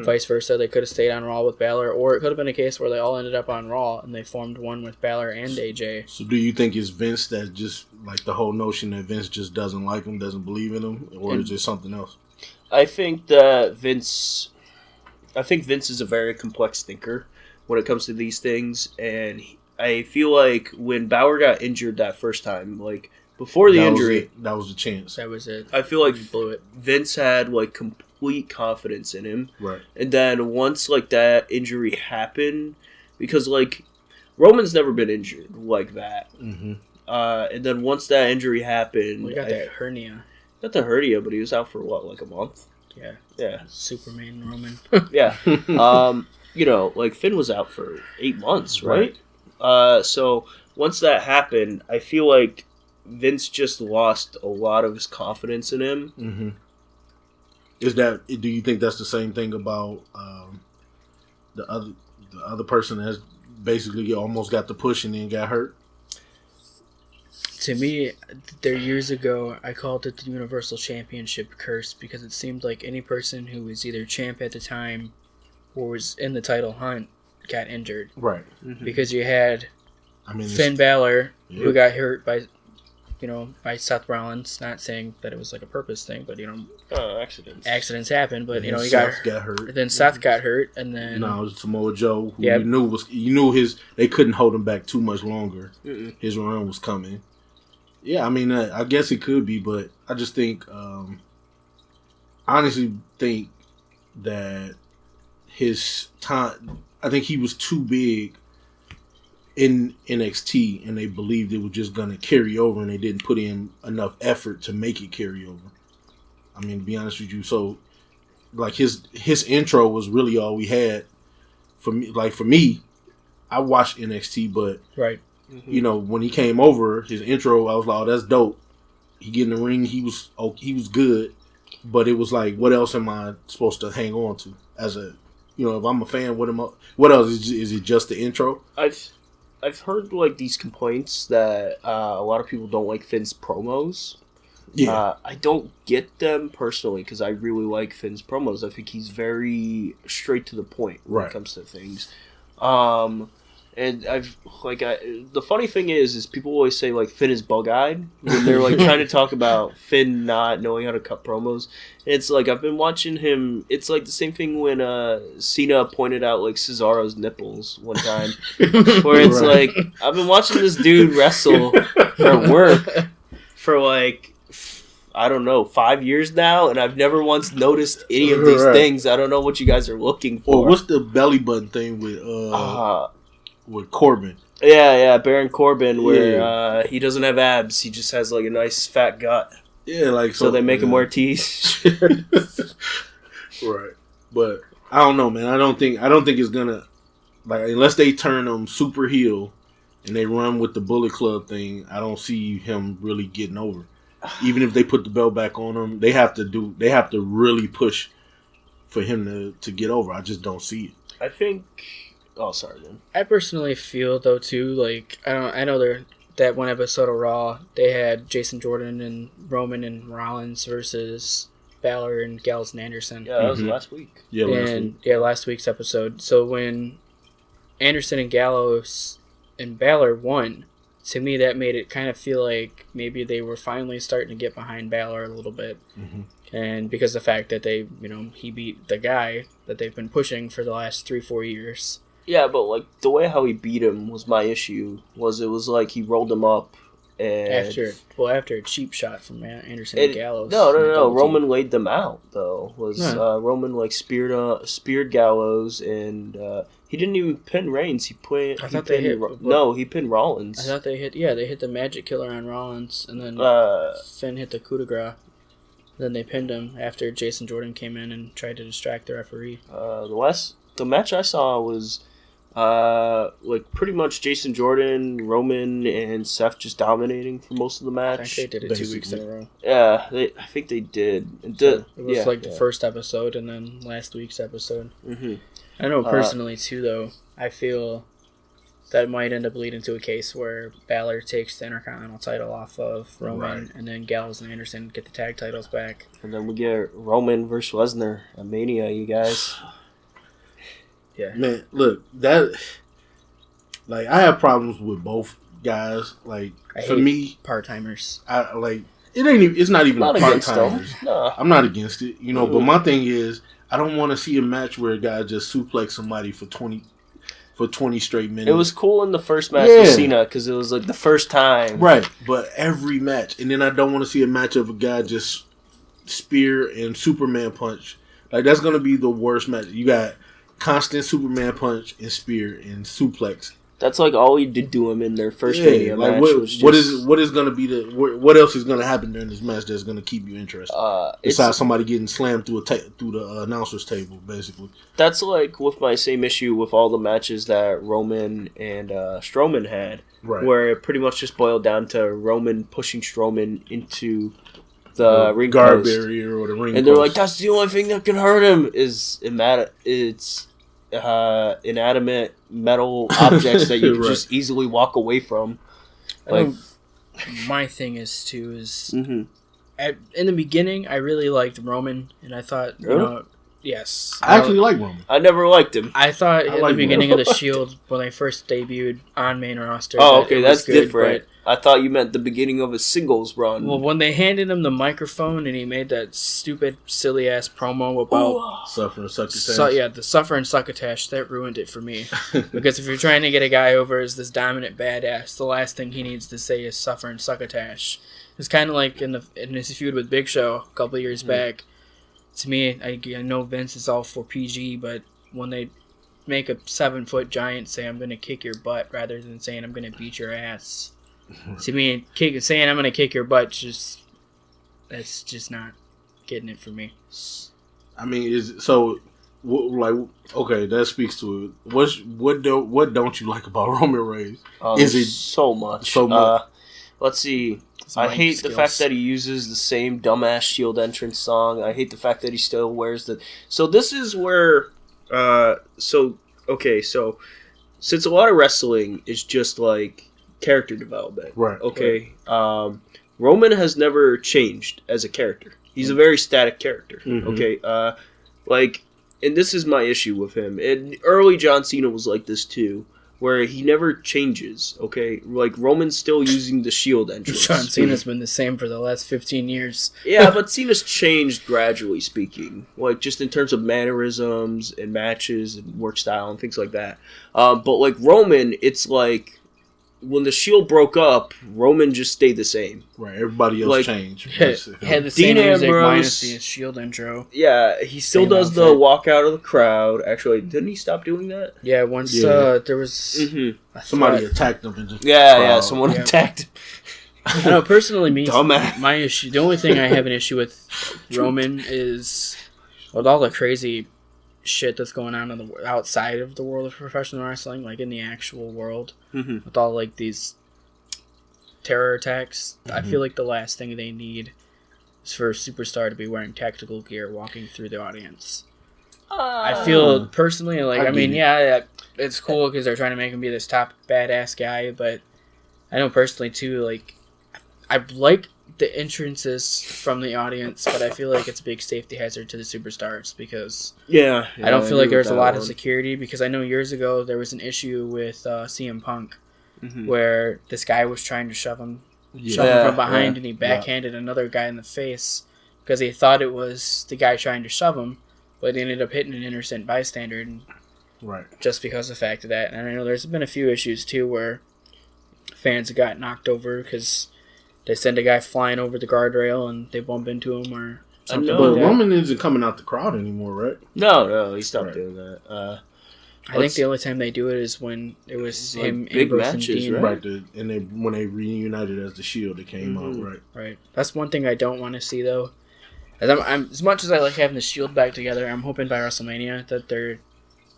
[SPEAKER 2] vice versa. They could have stayed on Raw with Balor, or it could have been a case where they all ended up on Raw and they formed one with Balor and AJ.
[SPEAKER 3] So, do you think it's Vince that just like the whole notion that Vince just doesn't like him, doesn't believe in him, or is it something else?
[SPEAKER 1] I think that Vince is a very complex thinker when it comes to these things, and I feel like when Balor got injured that first time, like before the injury,
[SPEAKER 3] that was the chance.
[SPEAKER 2] That was it.
[SPEAKER 1] I feel like
[SPEAKER 2] blew it.
[SPEAKER 1] Vince had like complete confidence in him,
[SPEAKER 3] right?
[SPEAKER 1] And then once like that injury happened, because like Roman's never been injured like that,
[SPEAKER 3] mm-hmm.
[SPEAKER 1] And then once that injury happened,
[SPEAKER 2] he got that hernia.
[SPEAKER 1] Not the hernia, but he was out for what, like a month?
[SPEAKER 2] Yeah. Superman Roman.
[SPEAKER 1] Yeah. Like Finn was out for 8 months, right? So once that happened, I feel like Vince just lost a lot of his confidence in him.
[SPEAKER 3] Mm-hmm. Do you think that's the same thing about the other person that has basically almost got the push and then got hurt?
[SPEAKER 2] To me, years ago, I called it the Universal Championship curse because it seemed like any person who was either champ at the time or was in the title hunt got injured.
[SPEAKER 3] Right.
[SPEAKER 2] Mm-hmm. Because you had Finn Balor, who got hurt by Seth Rollins. Not saying that it was like a purpose thing, but accidents happen. But he got hurt. Then Seth got hurt, and then
[SPEAKER 3] it was Samoa Joe, who you knew they couldn't hold him back too much longer. Mm-mm. His run was coming. Yeah, I mean, I guess it could be, but I just think, honestly, think that his time. I think he was too big in NXT, and they believed it was just going to carry over, and they didn't put in enough effort to make it carry over. I mean, to be honest with you, so like his intro was really all we had for me. Like for me, I watched NXT, but
[SPEAKER 2] right.
[SPEAKER 3] Mm-hmm. When he came over, his intro, I was like, "Oh, that's dope." He get in the ring, he was good, but it was like, what else am I supposed to hang on to? As a, if I'm a fan, what else is it? Just the intro?
[SPEAKER 1] I've heard like these complaints that a lot of people don't like Finn's promos. Yeah, I don't get them personally because I really like Finn's promos. I think he's very straight to the point when it comes to things. And the funny thing is people always say like Finn is bug-eyed when they're like trying to talk about Finn not knowing how to cut promos. And it's like I've been watching him. It's like the same thing when Cena pointed out like Cesaro's nipples one time, where it's like I've been watching this dude wrestle for work for like I don't know 5 years now, and I've never once noticed any of these things. I don't know what you guys are looking for.
[SPEAKER 3] Well, what's the belly button thing with Corbin?
[SPEAKER 1] Yeah, Baron Corbin, where he doesn't have abs, he just has like a nice fat gut.
[SPEAKER 3] Yeah, like
[SPEAKER 1] so they make him wear tees.
[SPEAKER 3] Right, but I don't know, man. I don't think it's gonna unless they turn him super heel and they run with the Bullet Club thing. I don't see him really getting over. Even if they put the belt back on him, they have to really push for him to get over. I just don't see it.
[SPEAKER 1] I think. Oh, sorry, man.
[SPEAKER 2] I personally feel though too, like I know that one episode of Raw they had Jason Jordan and Roman and Rollins versus Balor and Gallows and Anderson.
[SPEAKER 1] Yeah, that was last week.
[SPEAKER 2] Yeah, last week's episode. So when Anderson and Gallows and Balor won, to me that made it kind of feel like maybe they were finally starting to get behind Balor a little bit. Mm-hmm. And because of the fact that they, he beat the guy that they've been pushing for the last 3-4 years.
[SPEAKER 1] Yeah, but like the way how he beat him was my issue. It was like he rolled him up and
[SPEAKER 2] after a cheap shot from Anderson and Gallows.
[SPEAKER 1] No. Roman laid them out though. Roman like speared Gallows and he didn't even pin Reigns. He pinned Rollins.
[SPEAKER 2] I thought they hit the Magic Killer on Rollins and then Finn hit the coup de grace. Then they pinned him after Jason Jordan came in and tried to distract the referee.
[SPEAKER 1] The match I saw was like pretty much Jason Jordan, Roman, and Seth just dominating for most of the match.
[SPEAKER 2] I think they did it 2 weeks in a row.
[SPEAKER 1] Yeah, I think they did.
[SPEAKER 2] It was the first episode and then last week's episode.
[SPEAKER 1] Mm-hmm.
[SPEAKER 2] I know personally too, though. I feel that might end up leading to a case where Balor takes the Intercontinental title off of Roman, and then Gallows and Anderson get the tag titles back.
[SPEAKER 1] And then we get Roman versus Lesnar at Mania, you guys.
[SPEAKER 2] Yeah.
[SPEAKER 3] Man, look, that, like, I have problems with both guys. Like, for me,
[SPEAKER 2] part-timers.
[SPEAKER 3] I like, it's not even a part-timers.
[SPEAKER 1] No.
[SPEAKER 3] I'm not against it, you know, but my thing is, I don't want to see a match where a guy just suplex somebody for 20 straight minutes.
[SPEAKER 1] It was cool in the first match with Cena because it was like the first time.
[SPEAKER 3] Right, but every match. And then I don't want to see a match of a guy just spear and Superman punch. Like, that's going to be the worst match. You got constant Superman punch and spear and suplex.
[SPEAKER 1] That's like all he did to him in their first Mania match.
[SPEAKER 3] What is going to be what else is going to happen during this match that's going to keep you interested? Besides somebody getting slammed through the announcer's table, basically.
[SPEAKER 1] That's like with my same issue with all the matches that Roman and Strowman had, where it pretty much just boiled down to Roman pushing Strowman into the ring
[SPEAKER 3] guard
[SPEAKER 1] post.
[SPEAKER 3] barrier or the ring
[SPEAKER 1] and they're like, that's the only thing that can hurt him is inanimate metal objects that you can just easily walk away from. Like,
[SPEAKER 2] my thing is in the beginning, I really liked Roman, and I thought, yes,
[SPEAKER 3] I actually like Roman.
[SPEAKER 1] I never liked him.
[SPEAKER 2] I thought at the beginning of the Shield when they first debuted on main roster.
[SPEAKER 1] Oh, okay, that's good, different. I thought you meant the beginning of his singles run.
[SPEAKER 2] Well, when they handed him the microphone and he made that stupid, silly-ass promo about...
[SPEAKER 3] Suffer and Succotash.
[SPEAKER 2] The Suffer and Succotash, that ruined it for me. Because if you're trying to get a guy over as this dominant badass, the last thing he needs to say is Suffer and Succotash. It's kind of like in his feud with Big Show a couple of years back. To me, I know Vince is all for PG, but when they make a 7-foot giant say, I'm going to kick your butt, rather than saying, I'm going to beat your ass... To me, saying I'm going to kick your butt, that's just not getting it for me.
[SPEAKER 3] I mean, okay, that speaks to it. What don't you like about Roman Reigns?
[SPEAKER 1] Is it so much? Let's see. I hate the fact that he uses the same dumbass Shield entrance song. I hate the fact that he still wears the... So this is where... So since a lot of wrestling is just like character development.
[SPEAKER 3] Right.
[SPEAKER 1] Okay. Right. Roman has never changed as a character. He's a very static character. Mm-hmm. Okay. And this is my issue with him. And early John Cena was like this too, where he never changes. Okay. Like Roman's still using the Shield entrance.
[SPEAKER 2] John Cena's been the same for the last 15 years.
[SPEAKER 1] Yeah, but Cena's changed gradually speaking. Like just in terms of mannerisms and matches and work style and things like that. But like Roman, it's like when the Shield broke up, Roman just stayed the same.
[SPEAKER 3] Right, everybody else changed.
[SPEAKER 2] Had the same music minus the Shield intro.
[SPEAKER 1] Yeah, he still does outfit. The walk out of the crowd. Actually, didn't he stop doing that?
[SPEAKER 2] Yeah, once there was
[SPEAKER 3] somebody attacked him.
[SPEAKER 1] Someone attacked him.
[SPEAKER 2] I know, personally, my issue, the only thing I have an issue with Roman is with all the crazy shit that's going on outside of the world of professional wrestling, like in the actual world, with all like these terror attacks. I feel like the last thing they need is for a superstar to be wearing tactical gear walking through the audience. I feel personally it's cool because they're trying to make him be this top badass guy, but I know personally too, like I like the entrances from the audience, but I feel like it's a big safety hazard to the superstars because I don't feel like there's a lot of security, because I know years ago there was an issue with CM Punk where this guy was trying to shove him from behind and he backhanded another guy in the face because he thought it was the guy trying to shove him, but he ended up hitting an innocent bystander just because of the fact of that. And I know there's been a few issues too where fans have got knocked over because they send a guy flying over the guardrail and they bump into him or something.
[SPEAKER 3] But Roman isn't coming out the crowd anymore, right?
[SPEAKER 1] No, he stopped doing that.
[SPEAKER 2] I think the only time they do it is when it was him,
[SPEAKER 1] big
[SPEAKER 2] Ambrose,
[SPEAKER 1] matches,
[SPEAKER 2] and Dean.
[SPEAKER 3] Right? When they reunited as the Shield, it came out, right?
[SPEAKER 2] Right. That's one thing I don't want to see, though, As much as I like having the Shield back together, I'm hoping by WrestleMania that they're.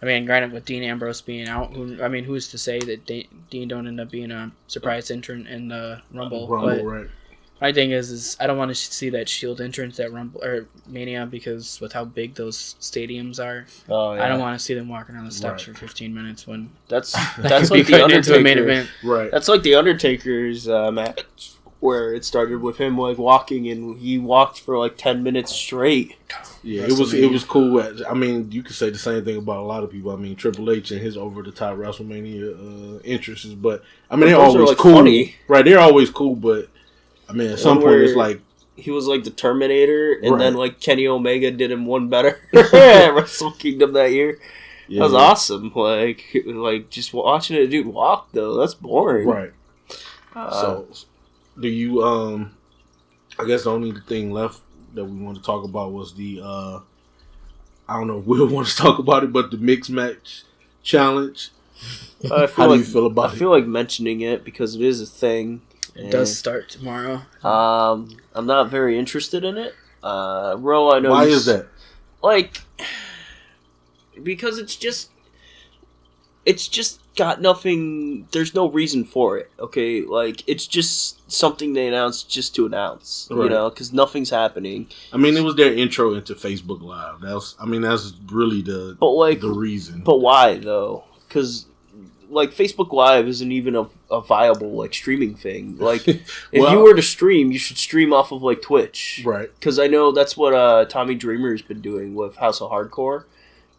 [SPEAKER 2] I mean, granted, with Dean Ambrose being out, who's to say that Dean don't end up being a surprise entrant in the Rumble? But
[SPEAKER 3] right.
[SPEAKER 2] my thing is I don't want to see that Shield entrance at Rumble or Mania because with how big those stadiums are, I don't want to see them walking on the steps for 15 minutes when
[SPEAKER 1] that's like the Undertaker
[SPEAKER 2] main event.
[SPEAKER 3] Right.
[SPEAKER 1] That's like the Undertaker's match where it started with him like walking and he walked for like 10 minutes straight.
[SPEAKER 3] Yeah, it was cool. I mean, you could say the same thing about a lot of people. I mean, Triple H and his over the top WrestleMania entrances, but I mean, they're always like cool. Funny. Right, they're always cool, but I mean, at some point it's like
[SPEAKER 1] he was like the Terminator, and then like Kenny Omega did him one better at Wrestle Kingdom that year. Yeah. That was awesome. Like just watching a dude walk though, that's boring.
[SPEAKER 3] Right. So, do you? I guess the only thing left that we want to talk about was the I don't know if Will wants to talk about it, but the mixed match challenge. How do you feel about it?
[SPEAKER 1] I feel like mentioning it because it is a thing.
[SPEAKER 2] It does start tomorrow.
[SPEAKER 1] I'm not very interested in it. Ro, I know.
[SPEAKER 3] Why is that?
[SPEAKER 1] Like, because it's just got nothing. There's no reason for it. Okay, like it's just something they announced just to announce. Right. You know, because nothing's happening.
[SPEAKER 3] I mean, it was their intro into Facebook Live. That's really the reason.
[SPEAKER 1] But why though? Because like Facebook Live isn't even a viable like streaming thing. Like if you were to stream, you should stream off of like Twitch,
[SPEAKER 3] right? Because
[SPEAKER 1] I know that's what Tommy Dreamer's been doing with House of Hardcore.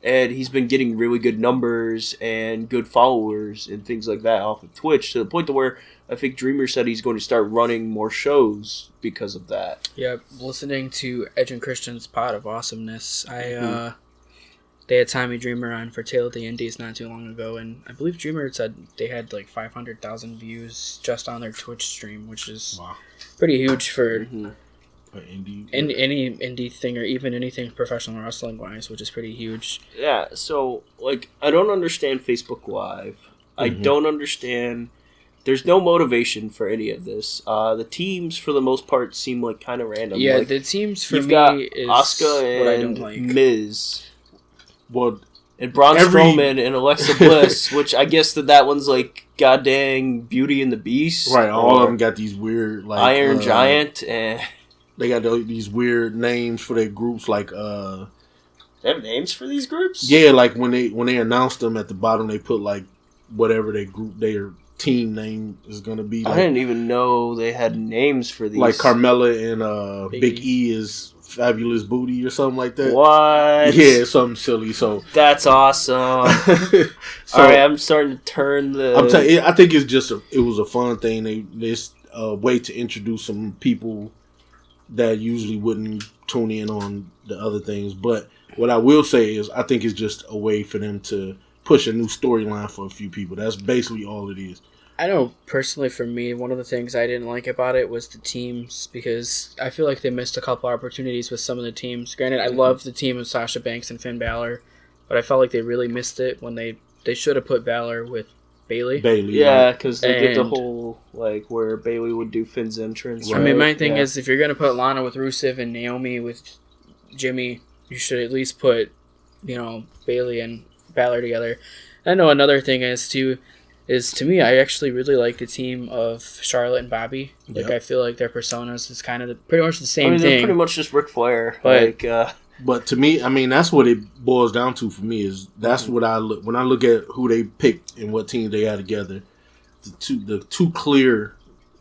[SPEAKER 1] And he's been getting really good numbers and good followers and things like that off of Twitch to the point to where I think Dreamer said he's going to start running more shows because of that.
[SPEAKER 2] Yeah, listening to Edge and Christian's pod of awesomeness, they had Tommy Dreamer on for Tale of the Indies not too long ago, and I believe Dreamer said they had like 500,000 views just on their Twitch stream, which is pretty huge for... Mm-hmm. Any indie thing or even anything professional wrestling wise, which is pretty huge.
[SPEAKER 1] Yeah, so like I don't understand Facebook Live. Mm-hmm. I don't understand. There's no motivation for any of this. The teams for the most part seem like kind of random.
[SPEAKER 2] Yeah,
[SPEAKER 1] like,
[SPEAKER 2] the teams for
[SPEAKER 1] you've
[SPEAKER 2] me
[SPEAKER 1] got
[SPEAKER 2] is
[SPEAKER 1] Asuka and
[SPEAKER 2] what I don't like.
[SPEAKER 1] Miz.
[SPEAKER 3] Well,
[SPEAKER 1] and Braun Strowman and Alexa Bliss, which I guess that one's like goddamn Beauty and the Beast.
[SPEAKER 3] Right, all of them got these weird like
[SPEAKER 1] Iron Giant and.
[SPEAKER 3] They got these weird names for their groups, like
[SPEAKER 1] They have names for these groups?
[SPEAKER 3] Yeah, like when they announced them at the bottom, they put like whatever their team name is gonna be. Like,
[SPEAKER 1] I didn't even know they had names for these.
[SPEAKER 3] Like Carmella and Big E is Fabulous Booty or something like that.
[SPEAKER 1] What?
[SPEAKER 3] Yeah, something silly. So
[SPEAKER 1] that's awesome. So, all right, I'm starting to turn the.
[SPEAKER 3] I'm telling you, I think it's just it was a fun thing. It's a way to introduce some people that usually wouldn't tune in on the other things. But what I will say is I think it's just a way for them to push a new storyline for a few people. That's basically all it is.
[SPEAKER 2] I know personally for me, one of the things I didn't like about it was the teams because I feel like they missed a couple opportunities with some of the teams. Granted, I love the team of Sasha Banks and Finn Balor, but I felt like they really missed it when they should have put Balor with Bayley.
[SPEAKER 1] Yeah, because they did the whole, like, where Bayley would do Finn's entrance.
[SPEAKER 2] Right? I mean, my thing is, if you're going to put Lana with Rusev and Naomi with Jimmy, you should at least put, Bayley and Balor together. I know another thing is, to me, I actually really like the team of Charlotte and Bobby. Like, I feel like their personas is kind of pretty much the same thing.
[SPEAKER 1] They're pretty much just Ric Flair.
[SPEAKER 3] But to me, I mean, that's what it boils down to for me. Is that's what I look when I look at who they picked and what teams they had together. The two clear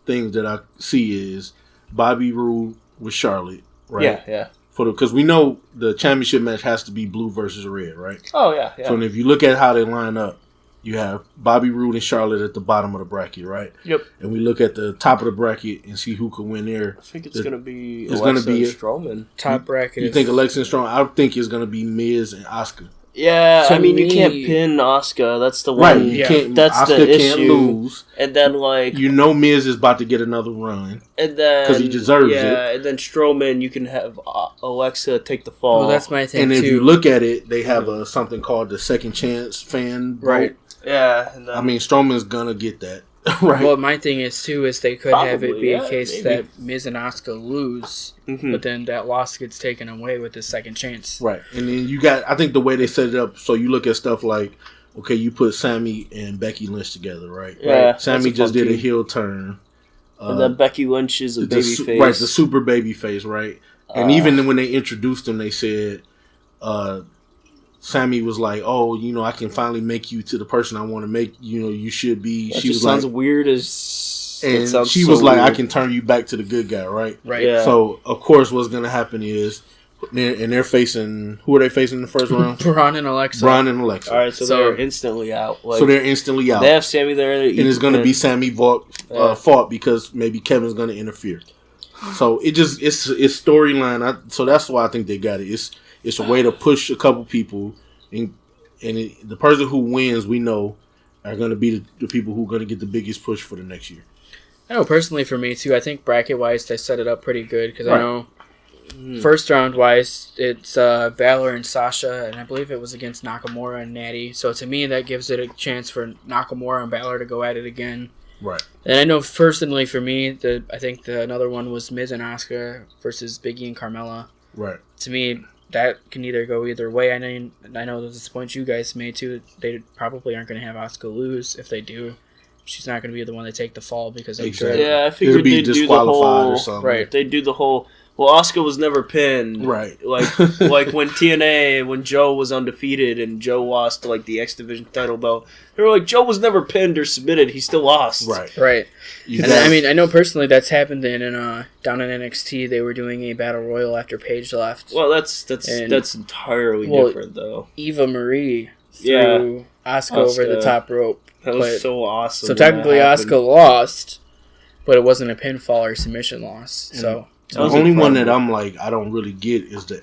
[SPEAKER 3] things that I see is Bobby Roode with Charlotte, right?
[SPEAKER 1] Yeah.
[SPEAKER 3] Because we know the championship match has to be blue versus red, right?
[SPEAKER 1] Oh yeah.
[SPEAKER 3] So if you look at how they line up, you have Bobby Roode and Charlotte at the bottom of the bracket, right?
[SPEAKER 1] Yep.
[SPEAKER 3] And we look at the top of the bracket and see who could win there.
[SPEAKER 1] I think it's going to be Alexa and Strowman.
[SPEAKER 2] Top bracket.
[SPEAKER 3] You think Alexa and Strowman? I think it's going to be Miz and Asuka.
[SPEAKER 1] Yeah, I mean, you can't pin Asuka. That's the one.
[SPEAKER 3] Right, you can't.
[SPEAKER 1] That's
[SPEAKER 3] Asuka
[SPEAKER 1] the
[SPEAKER 3] can't
[SPEAKER 1] issue.
[SPEAKER 3] lose.
[SPEAKER 1] And then, like...
[SPEAKER 3] Miz is about to get another run.
[SPEAKER 1] And then...
[SPEAKER 3] Because he deserves it.
[SPEAKER 1] Yeah, and then Strowman, you can have Alexa take the fall.
[SPEAKER 2] Well, that's my thing,
[SPEAKER 3] and
[SPEAKER 2] too.
[SPEAKER 3] And if you look at it, they have something called the Second Chance fan vote.
[SPEAKER 1] Right. Yeah.
[SPEAKER 3] I mean, Strowman's going to get that. Right.
[SPEAKER 2] Well, my thing is too is they could have it
[SPEAKER 1] Probably,
[SPEAKER 2] be
[SPEAKER 1] yeah,
[SPEAKER 2] a case
[SPEAKER 1] maybe.
[SPEAKER 2] that Miz and Asuka lose,
[SPEAKER 1] Mhm.
[SPEAKER 2] but then that loss gets taken away with the second chance.
[SPEAKER 3] Right. And then you got, I think the way they set it up, so you look at stuff like, okay, you put Sammy and Becky Lynch together, right?
[SPEAKER 1] Yeah,
[SPEAKER 3] Right. Sammy
[SPEAKER 1] that's a
[SPEAKER 3] just did a
[SPEAKER 1] fun team.
[SPEAKER 3] heel turn.
[SPEAKER 1] And then Becky Lynch is a
[SPEAKER 3] the
[SPEAKER 1] baby
[SPEAKER 3] su-
[SPEAKER 1] face.
[SPEAKER 3] Right, the super baby face, right? And even when they introduced him, they said, Sammy was like, "Oh, you know, I can finally make you to the person I want to make. You know, you should be."
[SPEAKER 1] That
[SPEAKER 3] She
[SPEAKER 1] just
[SPEAKER 3] was
[SPEAKER 1] sounds
[SPEAKER 3] like,
[SPEAKER 1] weird as.
[SPEAKER 3] and
[SPEAKER 1] sounds
[SPEAKER 3] she
[SPEAKER 1] so
[SPEAKER 3] was like,
[SPEAKER 1] weird.
[SPEAKER 3] "I can turn you back to the good guy," right?
[SPEAKER 2] Right.
[SPEAKER 1] Yeah.
[SPEAKER 3] So of course, what's going to happen is, and they're facing, who are they facing in the first round?
[SPEAKER 2] Braun and Alexa.
[SPEAKER 3] Braun and Alexa.
[SPEAKER 1] All right, so
[SPEAKER 2] So-
[SPEAKER 1] they're instantly out. Like,
[SPEAKER 3] So they're instantly out,
[SPEAKER 1] They have Sammy there,
[SPEAKER 3] and it's going to be Sammy
[SPEAKER 1] Yeah.
[SPEAKER 3] fought because maybe Kevin's going to interfere. So it's storyline. So that's why I think they got it. It's a way to push a couple people, and the person who wins, we know, are going to be the people who are going to get the biggest push for the next year.
[SPEAKER 2] I know personally for me too. I think bracket wise they set it up pretty good because
[SPEAKER 3] Right.
[SPEAKER 2] I know first round wise it's Valor and Sasha, and I believe it was against Nakamura and Natty. So to me that gives it a chance for Nakamura and Valor to go at it again.
[SPEAKER 3] Right.
[SPEAKER 2] And I know personally for me, I think another one was Miz and Asuka versus Biggie and Carmella.
[SPEAKER 3] Right.
[SPEAKER 2] To me, that can either go either way. I know that this point you guys made too. They probably aren't going to have Asuka lose. If they do, she's not going to be the one to take the fall because I'm
[SPEAKER 3] Exactly.
[SPEAKER 2] sure.
[SPEAKER 1] Yeah, I
[SPEAKER 3] It'll
[SPEAKER 1] figured
[SPEAKER 3] be
[SPEAKER 1] they'd do the
[SPEAKER 3] disqualified
[SPEAKER 1] whole.
[SPEAKER 3] or something.
[SPEAKER 2] Right.
[SPEAKER 1] They do the whole. Well, Asuka was never pinned.
[SPEAKER 3] Right.
[SPEAKER 1] Like when TNA, when Joe was undefeated and Joe lost like the X Division title belt, they were like, Joe was never pinned or submitted. He still lost.
[SPEAKER 3] Right.
[SPEAKER 2] Right.
[SPEAKER 3] You
[SPEAKER 2] And
[SPEAKER 3] got-
[SPEAKER 2] I mean, I know personally that's happened down in NXT. They were doing a battle royal after Paige left.
[SPEAKER 1] Well, that's
[SPEAKER 2] And-
[SPEAKER 1] entirely
[SPEAKER 2] well,
[SPEAKER 1] different though.
[SPEAKER 2] Eva Marie
[SPEAKER 1] Yeah.
[SPEAKER 2] threw Asuka over the
[SPEAKER 1] Asuka.
[SPEAKER 2] top rope.
[SPEAKER 1] That was
[SPEAKER 2] but-
[SPEAKER 1] so awesome.
[SPEAKER 2] So
[SPEAKER 1] when that
[SPEAKER 2] technically
[SPEAKER 1] happened.
[SPEAKER 2] Asuka lost, but it wasn't a pinfall or submission loss. So
[SPEAKER 3] the
[SPEAKER 1] That was
[SPEAKER 3] only one that
[SPEAKER 1] incredible.
[SPEAKER 3] I'm like, I don't really get is the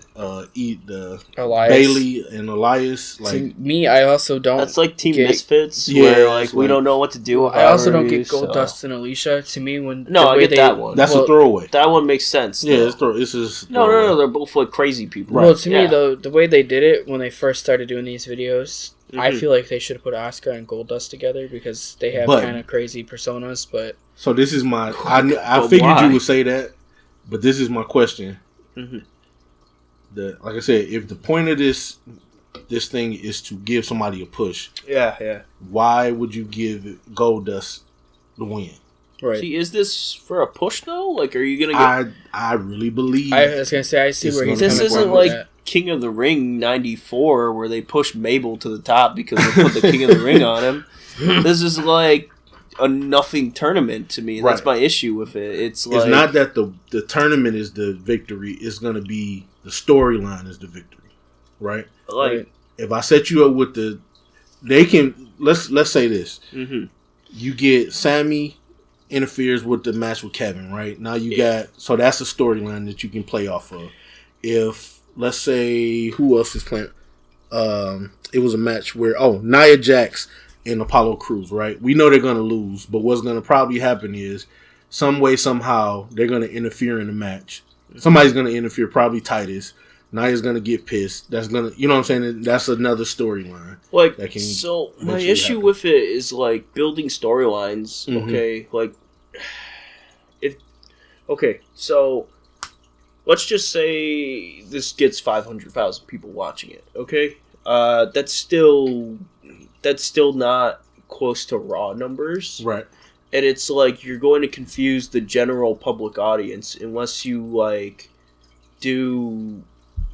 [SPEAKER 2] Elias.
[SPEAKER 3] Bailey and Elias. Like,
[SPEAKER 2] To me, I also don't.
[SPEAKER 1] That's like Team
[SPEAKER 2] get-
[SPEAKER 1] Misfits,
[SPEAKER 3] Yeah,
[SPEAKER 1] where like
[SPEAKER 3] it's
[SPEAKER 1] we
[SPEAKER 3] like-
[SPEAKER 1] don't know what to do.
[SPEAKER 2] I also don't
[SPEAKER 1] already,
[SPEAKER 2] get Gold
[SPEAKER 1] so-
[SPEAKER 2] Dust and Alicia. To me, when
[SPEAKER 1] No,
[SPEAKER 2] the
[SPEAKER 1] I
[SPEAKER 2] way
[SPEAKER 1] get
[SPEAKER 2] they,
[SPEAKER 1] that one.
[SPEAKER 3] that's
[SPEAKER 2] well,
[SPEAKER 3] a throwaway.
[SPEAKER 1] That one makes sense.
[SPEAKER 3] Yeah,
[SPEAKER 1] though.
[SPEAKER 3] it's just
[SPEAKER 1] No, they're both like crazy people.
[SPEAKER 2] Well, to me,
[SPEAKER 1] Yeah.
[SPEAKER 2] though, the way they did it when they first started doing these videos, I
[SPEAKER 1] Mhm.
[SPEAKER 2] feel like they should have put Asuka and Gold Dust together because they have
[SPEAKER 3] But-
[SPEAKER 2] kind of crazy personas. But
[SPEAKER 3] So this is my. I
[SPEAKER 1] But
[SPEAKER 3] figured
[SPEAKER 1] why?
[SPEAKER 3] you would say that, but this is my question.
[SPEAKER 1] Mhm.
[SPEAKER 3] Like I said, if the point of this thing is to give somebody a push,
[SPEAKER 1] Yeah.
[SPEAKER 3] why would you give Goldust the win?
[SPEAKER 2] right,
[SPEAKER 1] See, is this for a push though? Like, are you gonna get?
[SPEAKER 3] I really believe.
[SPEAKER 2] I was gonna say I see
[SPEAKER 3] It's
[SPEAKER 2] where he's
[SPEAKER 3] gonna
[SPEAKER 1] This
[SPEAKER 2] coming
[SPEAKER 1] isn't
[SPEAKER 2] from
[SPEAKER 1] like
[SPEAKER 2] with that.
[SPEAKER 1] King of the Ring '94 where they push Mabel to the top because they put the King of the Ring on him. This is like a nothing tournament to me. That's
[SPEAKER 3] Right.
[SPEAKER 1] my issue with it. It's like
[SPEAKER 3] It's not that the tournament is the victory. It's going to be the storyline is the victory, right?
[SPEAKER 1] like.
[SPEAKER 2] Right.
[SPEAKER 3] If I set you up with they can let's say this.
[SPEAKER 1] Mhm.
[SPEAKER 3] You get Sammy interferes with the match with Kevin, right? Now you got so that's a storyline that you can play off of. If let's say who else is playing, it was a match where Nia Jax and Apollo Crews, right? We know they're gonna lose, but what's gonna probably happen is some way somehow they're gonna interfere in the match. Somebody's gonna interfere, probably Titus. Nia's gonna get pissed. That's gonna, you know what I'm saying? That's another storyline.
[SPEAKER 1] Like,
[SPEAKER 3] That can
[SPEAKER 1] so my
[SPEAKER 3] eventually
[SPEAKER 1] issue
[SPEAKER 3] happen.
[SPEAKER 1] with it is like building storylines.
[SPEAKER 3] Mhm.
[SPEAKER 1] Okay, like so let's just say this gets 500,000 people watching it. Okay, that's still not close to Raw numbers,
[SPEAKER 3] Right.
[SPEAKER 1] and it's like you're going to confuse the general public audience unless you like do,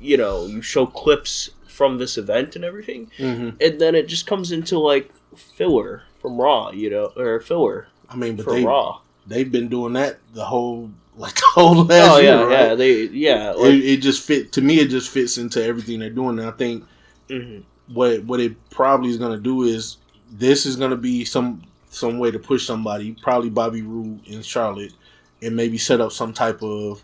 [SPEAKER 1] you show clips from this event and everything.
[SPEAKER 3] Mm-hmm.
[SPEAKER 1] And then it just comes into like filler from Raw, or filler
[SPEAKER 3] I mean, but
[SPEAKER 1] for Raw.
[SPEAKER 3] they've been doing that the whole last
[SPEAKER 1] Oh
[SPEAKER 3] year,
[SPEAKER 1] yeah,
[SPEAKER 3] right?
[SPEAKER 1] yeah. Like,
[SPEAKER 3] It just fit to me. It just fits into everything they're doing. And I think
[SPEAKER 1] mhm.
[SPEAKER 3] what it probably is going to do is this is going to be some way to push somebody, probably Bobby Roode in Charlotte, and maybe set up some type of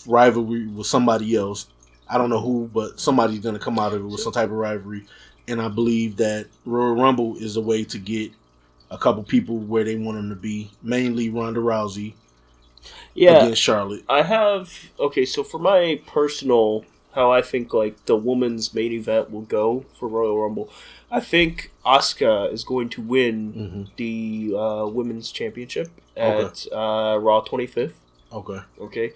[SPEAKER 3] rivalry with somebody else. I don't know who, but somebody's going to come out of it with some type of rivalry. And I believe that Royal Rumble is a way to get a couple people where they want them to be, mainly Ronda Rousey
[SPEAKER 1] Yeah,
[SPEAKER 3] against Charlotte.
[SPEAKER 1] I have. Okay, so for my personal how I think like the women's main event will go for Royal Rumble. I think Asuka is going to win the women's championship at Raw 25th. Okay.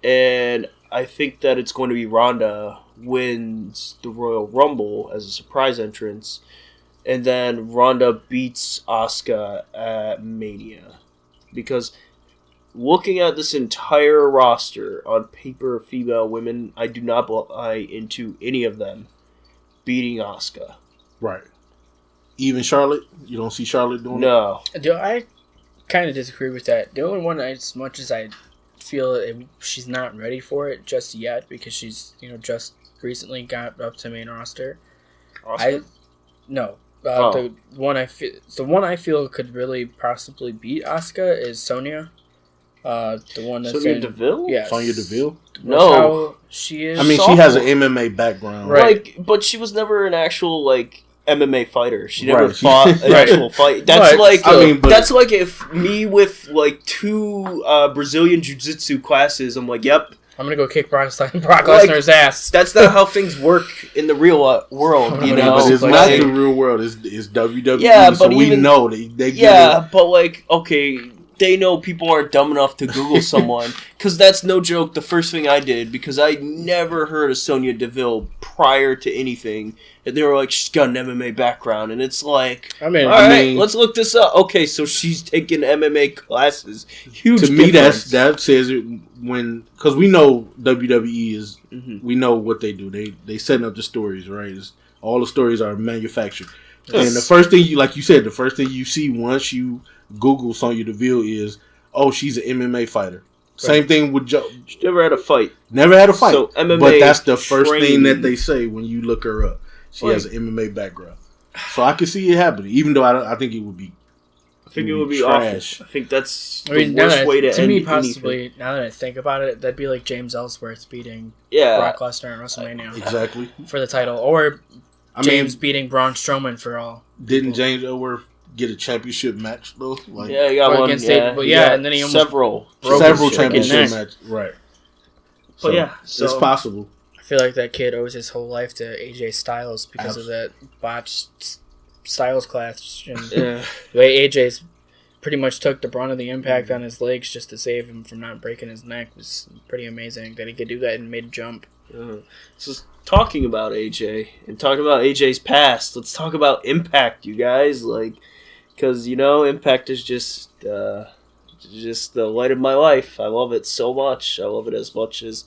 [SPEAKER 1] And I think that it's going to be Ronda wins the Royal Rumble as a surprise entrance, and then Ronda beats Asuka at Mania. Because looking at this entire roster on paper, female, women, I do not buy into any of them beating Asuka.
[SPEAKER 3] Right. Even Charlotte? You don't see Charlotte doing
[SPEAKER 1] No.
[SPEAKER 2] I kind of disagree with that. The only one, as much as I feel she's not ready for it just yet because she's just recently got up to main roster.
[SPEAKER 1] Asuka?
[SPEAKER 2] The one I feel could really possibly beat Asuka is Sonya. The one that's
[SPEAKER 1] Sonya Deville?
[SPEAKER 2] Yes.
[SPEAKER 3] Sonya Deville?
[SPEAKER 1] No.
[SPEAKER 2] She is.
[SPEAKER 3] I mean, she has an MMA background.
[SPEAKER 2] Right.
[SPEAKER 1] But she was never an actual MMA fighter. She never fought an actual fight. That's that's like if me with 2 Brazilian jiu-jitsu classes, I'm like, yep.
[SPEAKER 2] I'm gonna go kick Brock Lesnar's ass.
[SPEAKER 1] That's not how things work in the real world, you know.
[SPEAKER 3] But it's not the real world. It's WWE.
[SPEAKER 1] Yeah,
[SPEAKER 3] so we know they get it.
[SPEAKER 1] But okay. They know people aren't dumb enough to Google someone. Because that's no joke, the first thing I did, because I never heard of Sonya Deville prior to anything. And they were like, she's got an MMA background. And it's like, alright, let's look this up. Okay, so she's taking MMA classes. Huge
[SPEAKER 3] to me, that says it when... Because we know WWE is... We know what they do. They setting up the stories, right? All the stories are manufactured. Yes. And the first thing, like you said, the first thing you see once you... Google Sonya Deville is, she's an MMA fighter. Right. Same thing with Joe.
[SPEAKER 1] She never had a fight.
[SPEAKER 3] So MMA, but that's the first thing that they say when you look her up. She has an MMA background. So I can see it happening, even though I think it would be.
[SPEAKER 1] I think it would be trash. Awful. I think that's the worst way to end
[SPEAKER 2] me, possibly,
[SPEAKER 1] anything.
[SPEAKER 2] Now that I think about it, that'd be like James Ellsworth beating Brock Lesnar at WrestleMania.
[SPEAKER 3] Exactly.
[SPEAKER 2] For the title. Or James beating Braun Strowman for all.
[SPEAKER 3] Didn't James Ellsworth get a championship match though?
[SPEAKER 1] He got one.
[SPEAKER 2] And then he almost
[SPEAKER 3] several championship matches. Right.
[SPEAKER 1] But
[SPEAKER 3] so it's possible.
[SPEAKER 2] I feel like that kid owes his whole life to AJ Styles because of that botched Styles clash. And the way AJ's pretty much took the brunt of the impact on his legs just to save him from not breaking his neck was pretty amazing that he could do that in mid-jump.
[SPEAKER 1] So talking about AJ and talking about AJ's past, let's talk about Impact, you guys. Because Impact is just the light of my life. I love it so much. I love it as much as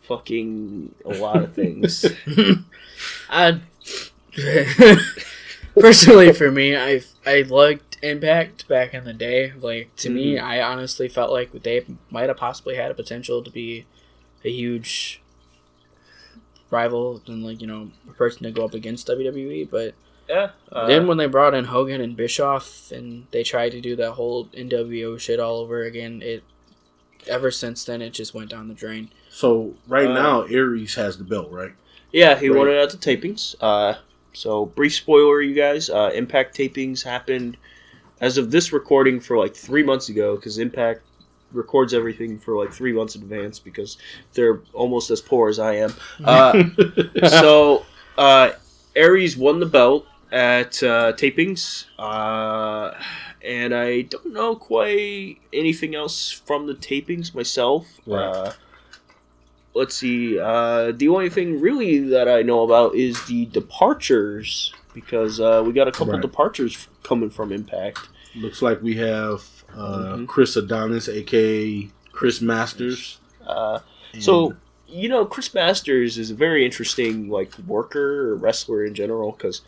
[SPEAKER 1] fucking a lot of things.
[SPEAKER 2] Personally, for me, I liked Impact back in the day. To me, I honestly felt like they might have possibly had a potential to be a huge rival and a person to go up against WWE, but then when they brought in Hogan and Bischoff and they tried to do that whole NWO shit all over again, ever since then it just went down the drain.
[SPEAKER 3] So now Aries has the belt, right?
[SPEAKER 1] Yeah, he won it at the tapings. So brief spoiler, you guys. Impact tapings happened as of this recording for 3 months ago because Impact records everything for 3 months in advance because they're almost as poor as I am. So Aries won the belt at tapings, and I don't know quite anything else from the tapings myself.
[SPEAKER 3] Right.
[SPEAKER 1] Let's see. The only thing really that I know about is the departures because we got a couple departures coming from Impact.
[SPEAKER 3] Looks like we have Chris Adonis, a.k.a. Chris Masters.
[SPEAKER 1] So, Chris Masters is a very interesting, worker or wrestler in general, because,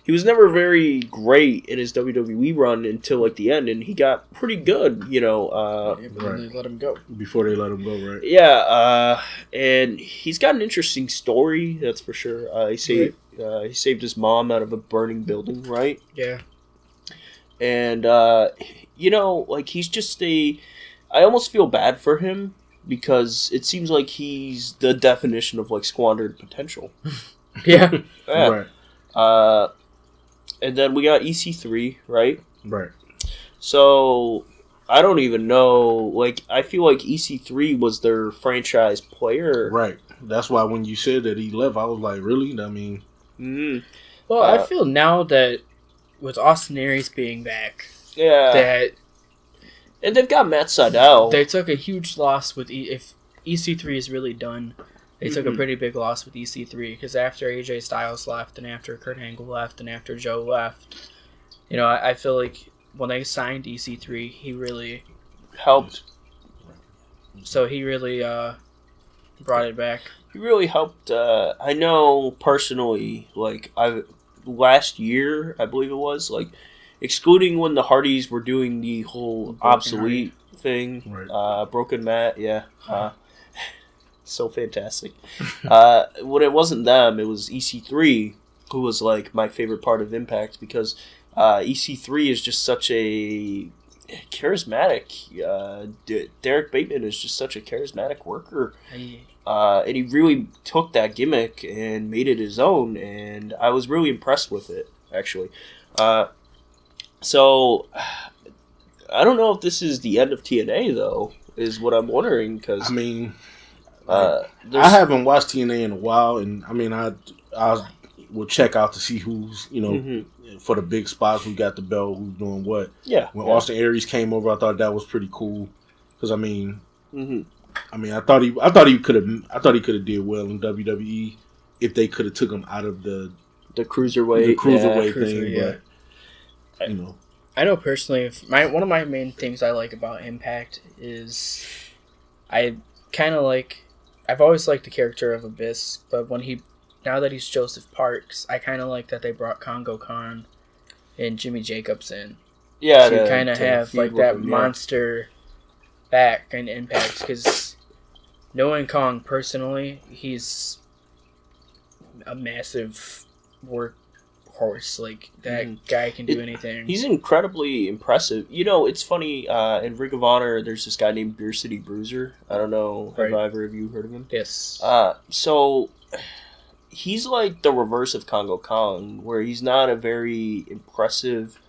[SPEAKER 1] he was never very great in his WWE run until, the end, and he got pretty good,
[SPEAKER 2] They let him go.
[SPEAKER 3] Before they let him go, right?
[SPEAKER 1] Yeah, and he's got an interesting story, that's for sure. He saved his mom out of a burning building, right?
[SPEAKER 2] Yeah.
[SPEAKER 1] And, he's just I almost feel bad for him because it seems like he's the definition of, squandered potential.
[SPEAKER 2] Yeah.
[SPEAKER 1] Right. And then we got EC3, right?
[SPEAKER 3] Right.
[SPEAKER 1] So, I don't even know. Like, I feel like EC3 was their franchise player.
[SPEAKER 3] Right. That's why when you said that he left, I was like, really? I mean...
[SPEAKER 1] Mm-hmm.
[SPEAKER 2] Well, I feel now that with Austin Aries being back,
[SPEAKER 1] and they've got Matt Sydal.
[SPEAKER 2] They took a huge loss with if EC3 is really done. They took a pretty big loss with EC3 because after AJ Styles left and after Kurt Angle left and after Joe left, I feel like when they signed EC3, he really
[SPEAKER 1] helped.
[SPEAKER 2] So he really brought it back.
[SPEAKER 1] He really helped. I know personally, like last year, I believe it was, like excluding when the Hardys were doing the whole obsolete thing,
[SPEAKER 3] right.
[SPEAKER 1] Broken Matt, so fantastic. When it wasn't them, it was EC3 who was like my favorite part of Impact because EC3 is just such a charismatic. Derek Bateman is just such a charismatic worker. And he really took that gimmick and made it his own, and I was really impressed with it, actually. So, I don't know if this is the end of TNA, though, is what I'm wondering, because...
[SPEAKER 3] I mean, I haven't watched TNA in a while, and, I mean, I will check out to see who's, for the big spots, who got the belt, who's doing what.
[SPEAKER 1] Yeah.
[SPEAKER 3] When Austin Aries came over, I thought that was pretty cool, because, I mean...
[SPEAKER 1] Mm-hmm.
[SPEAKER 3] I mean, I thought he could have did well in WWE if they could have took him out of the
[SPEAKER 1] cruiserweight
[SPEAKER 3] thing. But
[SPEAKER 2] I know personally, one of my main things I like about Impact is I've always liked the character of Abyss, but now that he's Joseph Parks, I kind of like that they brought Congo Khan and Jimmy Jacobs in.
[SPEAKER 1] Yeah,
[SPEAKER 2] to kind of have like that monster back in Impact, because knowing Kong personally, he's a massive workhorse. Like, that guy can do anything. He's
[SPEAKER 1] incredibly impressive. It's funny, in Ring of Honor, there's this guy named Beer City Bruiser. I don't know, have either of you heard of him?
[SPEAKER 2] Yes.
[SPEAKER 1] So, he's like the reverse of Congo Kong, where he's not a very impressive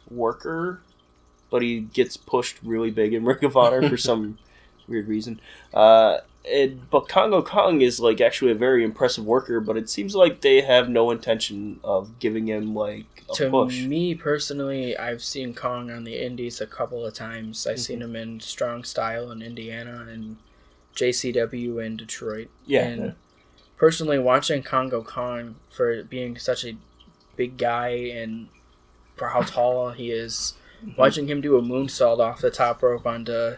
[SPEAKER 1] worker, but he gets pushed really big in Ring of Honor for some weird reason. But Congo Kong is like actually a very impressive worker, but it seems like they have no intention of giving him like a push.
[SPEAKER 2] To me personally, I've seen Kong on the Indies a couple of times. I've seen him in Strong Style in Indiana and JCW in Detroit. Personally, watching Congo Kong for being such a big guy and for how tall he is, watching him do a moonsault off the top rope onto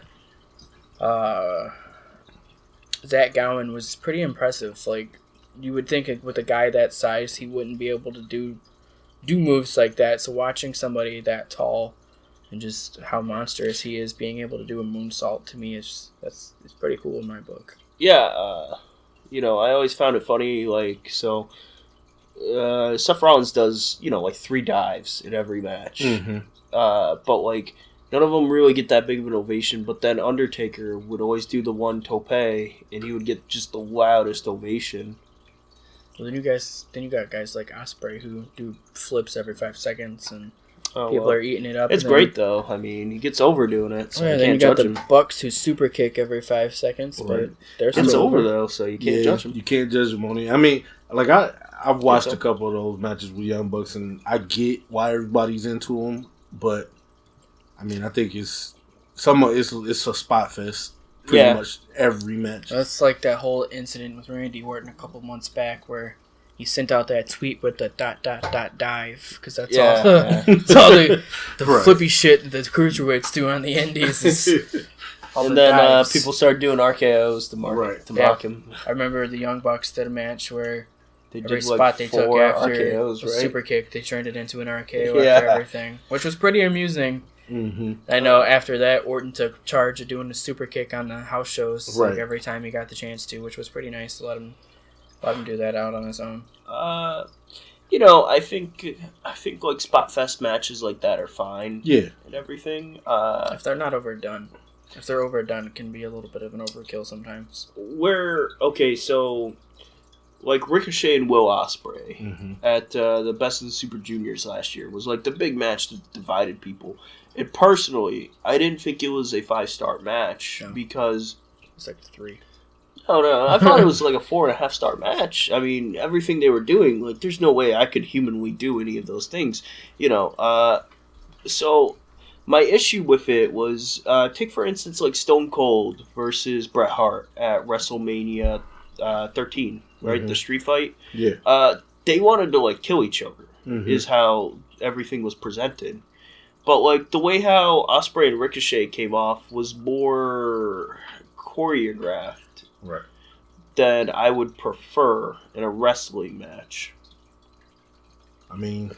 [SPEAKER 2] Zach Gowen was pretty impressive. Like, you would think with a guy that size, he wouldn't be able to do moves like that. So watching somebody that tall and just how monstrous he is, being able to do a moonsault, to me it's pretty cool in my book.
[SPEAKER 1] Yeah, I always found it funny. Like, so Seth Rollins does like 3 dives in every match. But like none of them really get that big of an ovation. But then Undertaker would always do the one tope, and he would get just the loudest ovation.
[SPEAKER 2] Well, then you got guys like Ospreay who do flips every 5 seconds, and people are eating it up.
[SPEAKER 1] It's great though. I mean, he gets over doing it, so you can't judge him.
[SPEAKER 2] You got the Bucks who super kick every 5 seconds, but they're still
[SPEAKER 1] it's over though, so you can't judge them.
[SPEAKER 3] You can't judge them on it. I mean, like I've watched a couple of those matches with Young Bucks, and I get why everybody's into them. But I mean, I think it's a spot fest pretty much every match.
[SPEAKER 2] That's like that whole incident with Randy Orton a couple months back where he sent out that tweet with the ... dive, because that's all the flippy shit the cruiserweights do on the indies.
[SPEAKER 1] And then people started doing RKOs to mock him.
[SPEAKER 2] I remember the Young Bucks did a match where every
[SPEAKER 1] spot
[SPEAKER 2] like they took after
[SPEAKER 1] RKOs,
[SPEAKER 2] a super kick, they turned it into an RKO after everything, which was pretty amusing. I know after that, Orton took charge of doing the super kick on the house shows like every time he got the chance to, which was pretty nice to let him do that out on his own.
[SPEAKER 1] I think like spot fest matches like that are fine.
[SPEAKER 3] Yeah,
[SPEAKER 1] and everything.
[SPEAKER 2] If they're not overdone. If they're overdone, it can be a little bit of an overkill sometimes.
[SPEAKER 1] So like Ricochet and Will Ospreay at the Best of the Super Juniors last year was like the big match that divided people. And personally, I didn't think it was a 5-star match because
[SPEAKER 2] it's like 3.
[SPEAKER 1] No, I thought it was like a 4.5-star match. I mean, everything they were doing, like, there's no way I could humanly do any of those things, you know. So my issue with it was, take for instance, like Stone Cold versus Bret Hart at WrestleMania 13, right? The street fight.
[SPEAKER 3] Yeah.
[SPEAKER 1] They wanted to like kill each other, is how everything was presented. But like the way how Ospreay and Ricochet came off was more choreographed.
[SPEAKER 3] Right.
[SPEAKER 1] Than I would prefer in a wrestling match.
[SPEAKER 3] I mean,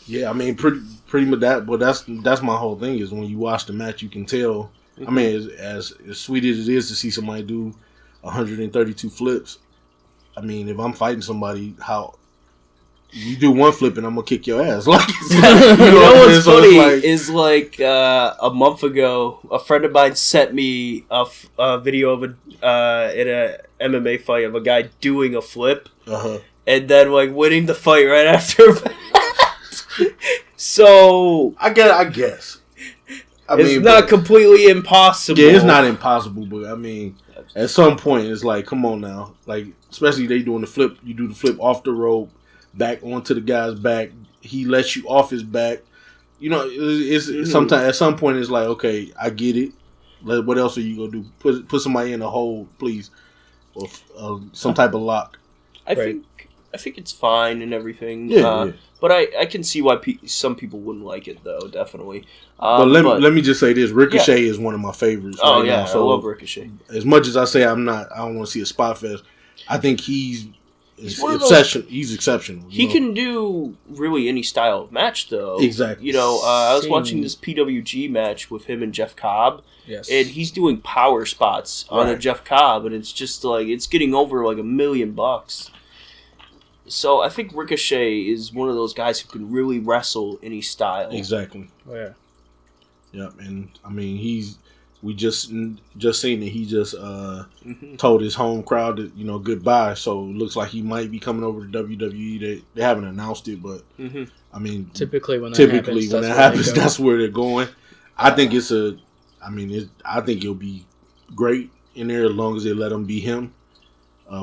[SPEAKER 3] yeah, I mean, pretty much that. But that's my whole thing is when you watch the match, you can tell. I mean, as sweet as it is to see somebody do 132 flips. I mean, if I'm fighting somebody, how you do one flip and I'm gonna kick your ass. Like,
[SPEAKER 1] you know what's funny is like a month ago, a friend of mine sent me a video of in a MMA fight of a guy doing a flip and then like winning the fight right after. So
[SPEAKER 3] I guess. I
[SPEAKER 1] it's
[SPEAKER 3] mean,
[SPEAKER 1] not completely impossible.
[SPEAKER 3] Yeah, it's not impossible, but I mean, at some point, it's like, come on now, like especially they doing the flip. You do the flip off the rope. Back onto the guy's back, he lets you off his back. You know, it's sometimes at some point it's like, okay, I get it. What else are you gonna do? Put somebody in a hold, please, or some type of lock.
[SPEAKER 1] I think it's fine and everything.
[SPEAKER 3] Yeah.
[SPEAKER 1] But I can see why some people wouldn't like it though. Definitely.
[SPEAKER 3] But let me just say this: Ricochet is one of my favorites.
[SPEAKER 1] Oh
[SPEAKER 3] right
[SPEAKER 1] yeah,
[SPEAKER 3] now. So
[SPEAKER 1] I love Ricochet.
[SPEAKER 3] As much as I say I don't want to see a spot fest. I think he's exceptional.
[SPEAKER 1] He can do really any style of match, though.
[SPEAKER 3] Exactly.
[SPEAKER 1] You know, I was watching this PWG match with him and Jeff Cobb, and he's doing power spots on a Jeff Cobb, and it's just like it's getting over like $1 million. So I think Ricochet is one of those guys who can really wrestle any style.
[SPEAKER 3] Exactly.
[SPEAKER 2] Oh, yeah.
[SPEAKER 3] Yeah, and I mean we just seen that he just told his home crowd that, you know, goodbye. So it looks like he might be coming over to WWE. They haven't announced it, but I mean,
[SPEAKER 2] typically when that happens,
[SPEAKER 3] that's where they're going. I think I think it'll be great in there as long as they let him be him.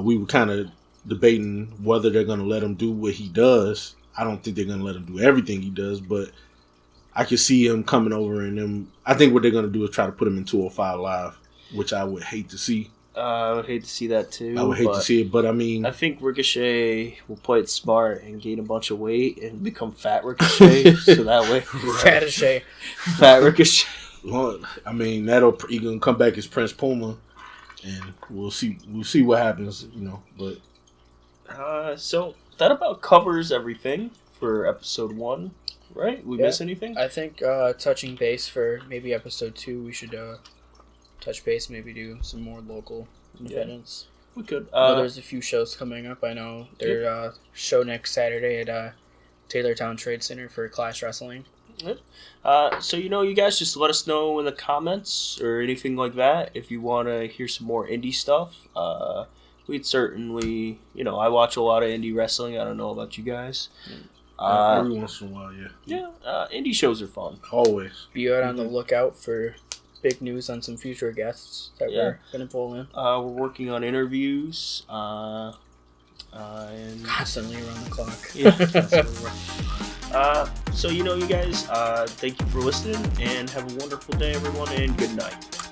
[SPEAKER 3] We were kind of debating whether they're going to let him do what he does. I don't think they're going to let him do everything he does, but I could see him coming over and them. I think what they're going to do is try to put him in 205 Live, which I would hate to see.
[SPEAKER 1] I would hate to see that too.
[SPEAKER 3] I would hate to see it, but I mean,
[SPEAKER 1] I think Ricochet will play it smart and gain a bunch of weight and become Fat Ricochet, so that way, Fat Ricochet.
[SPEAKER 3] Well, I mean, he gonna come back as Prince Puma, and we'll see what happens, you know. But
[SPEAKER 1] so that about covers everything for episode 1. Right? We miss anything?
[SPEAKER 2] I think touching base for maybe episode 2, we should touch base, maybe do some more local independents.
[SPEAKER 1] We could.
[SPEAKER 2] There's a few shows coming up. I know there's show next Saturday at Taylortown Trade Center for Clash Wrestling.
[SPEAKER 1] Yep. So, you know, you guys just let us know in the comments or anything like that if you want to hear some more indie stuff. We'd certainly, you know, I watch a lot of indie wrestling. I don't know about you guys.
[SPEAKER 3] Every once in a while,
[SPEAKER 1] yeah. Indie shows are fun.
[SPEAKER 3] Always.
[SPEAKER 2] Be out on the lookout for big news on some future guests that we're going to pull in.
[SPEAKER 1] We're working on interviews. And
[SPEAKER 2] constantly around the clock.
[SPEAKER 1] So, you know, you guys, thank you for listening, and have a wonderful day, everyone, and good night.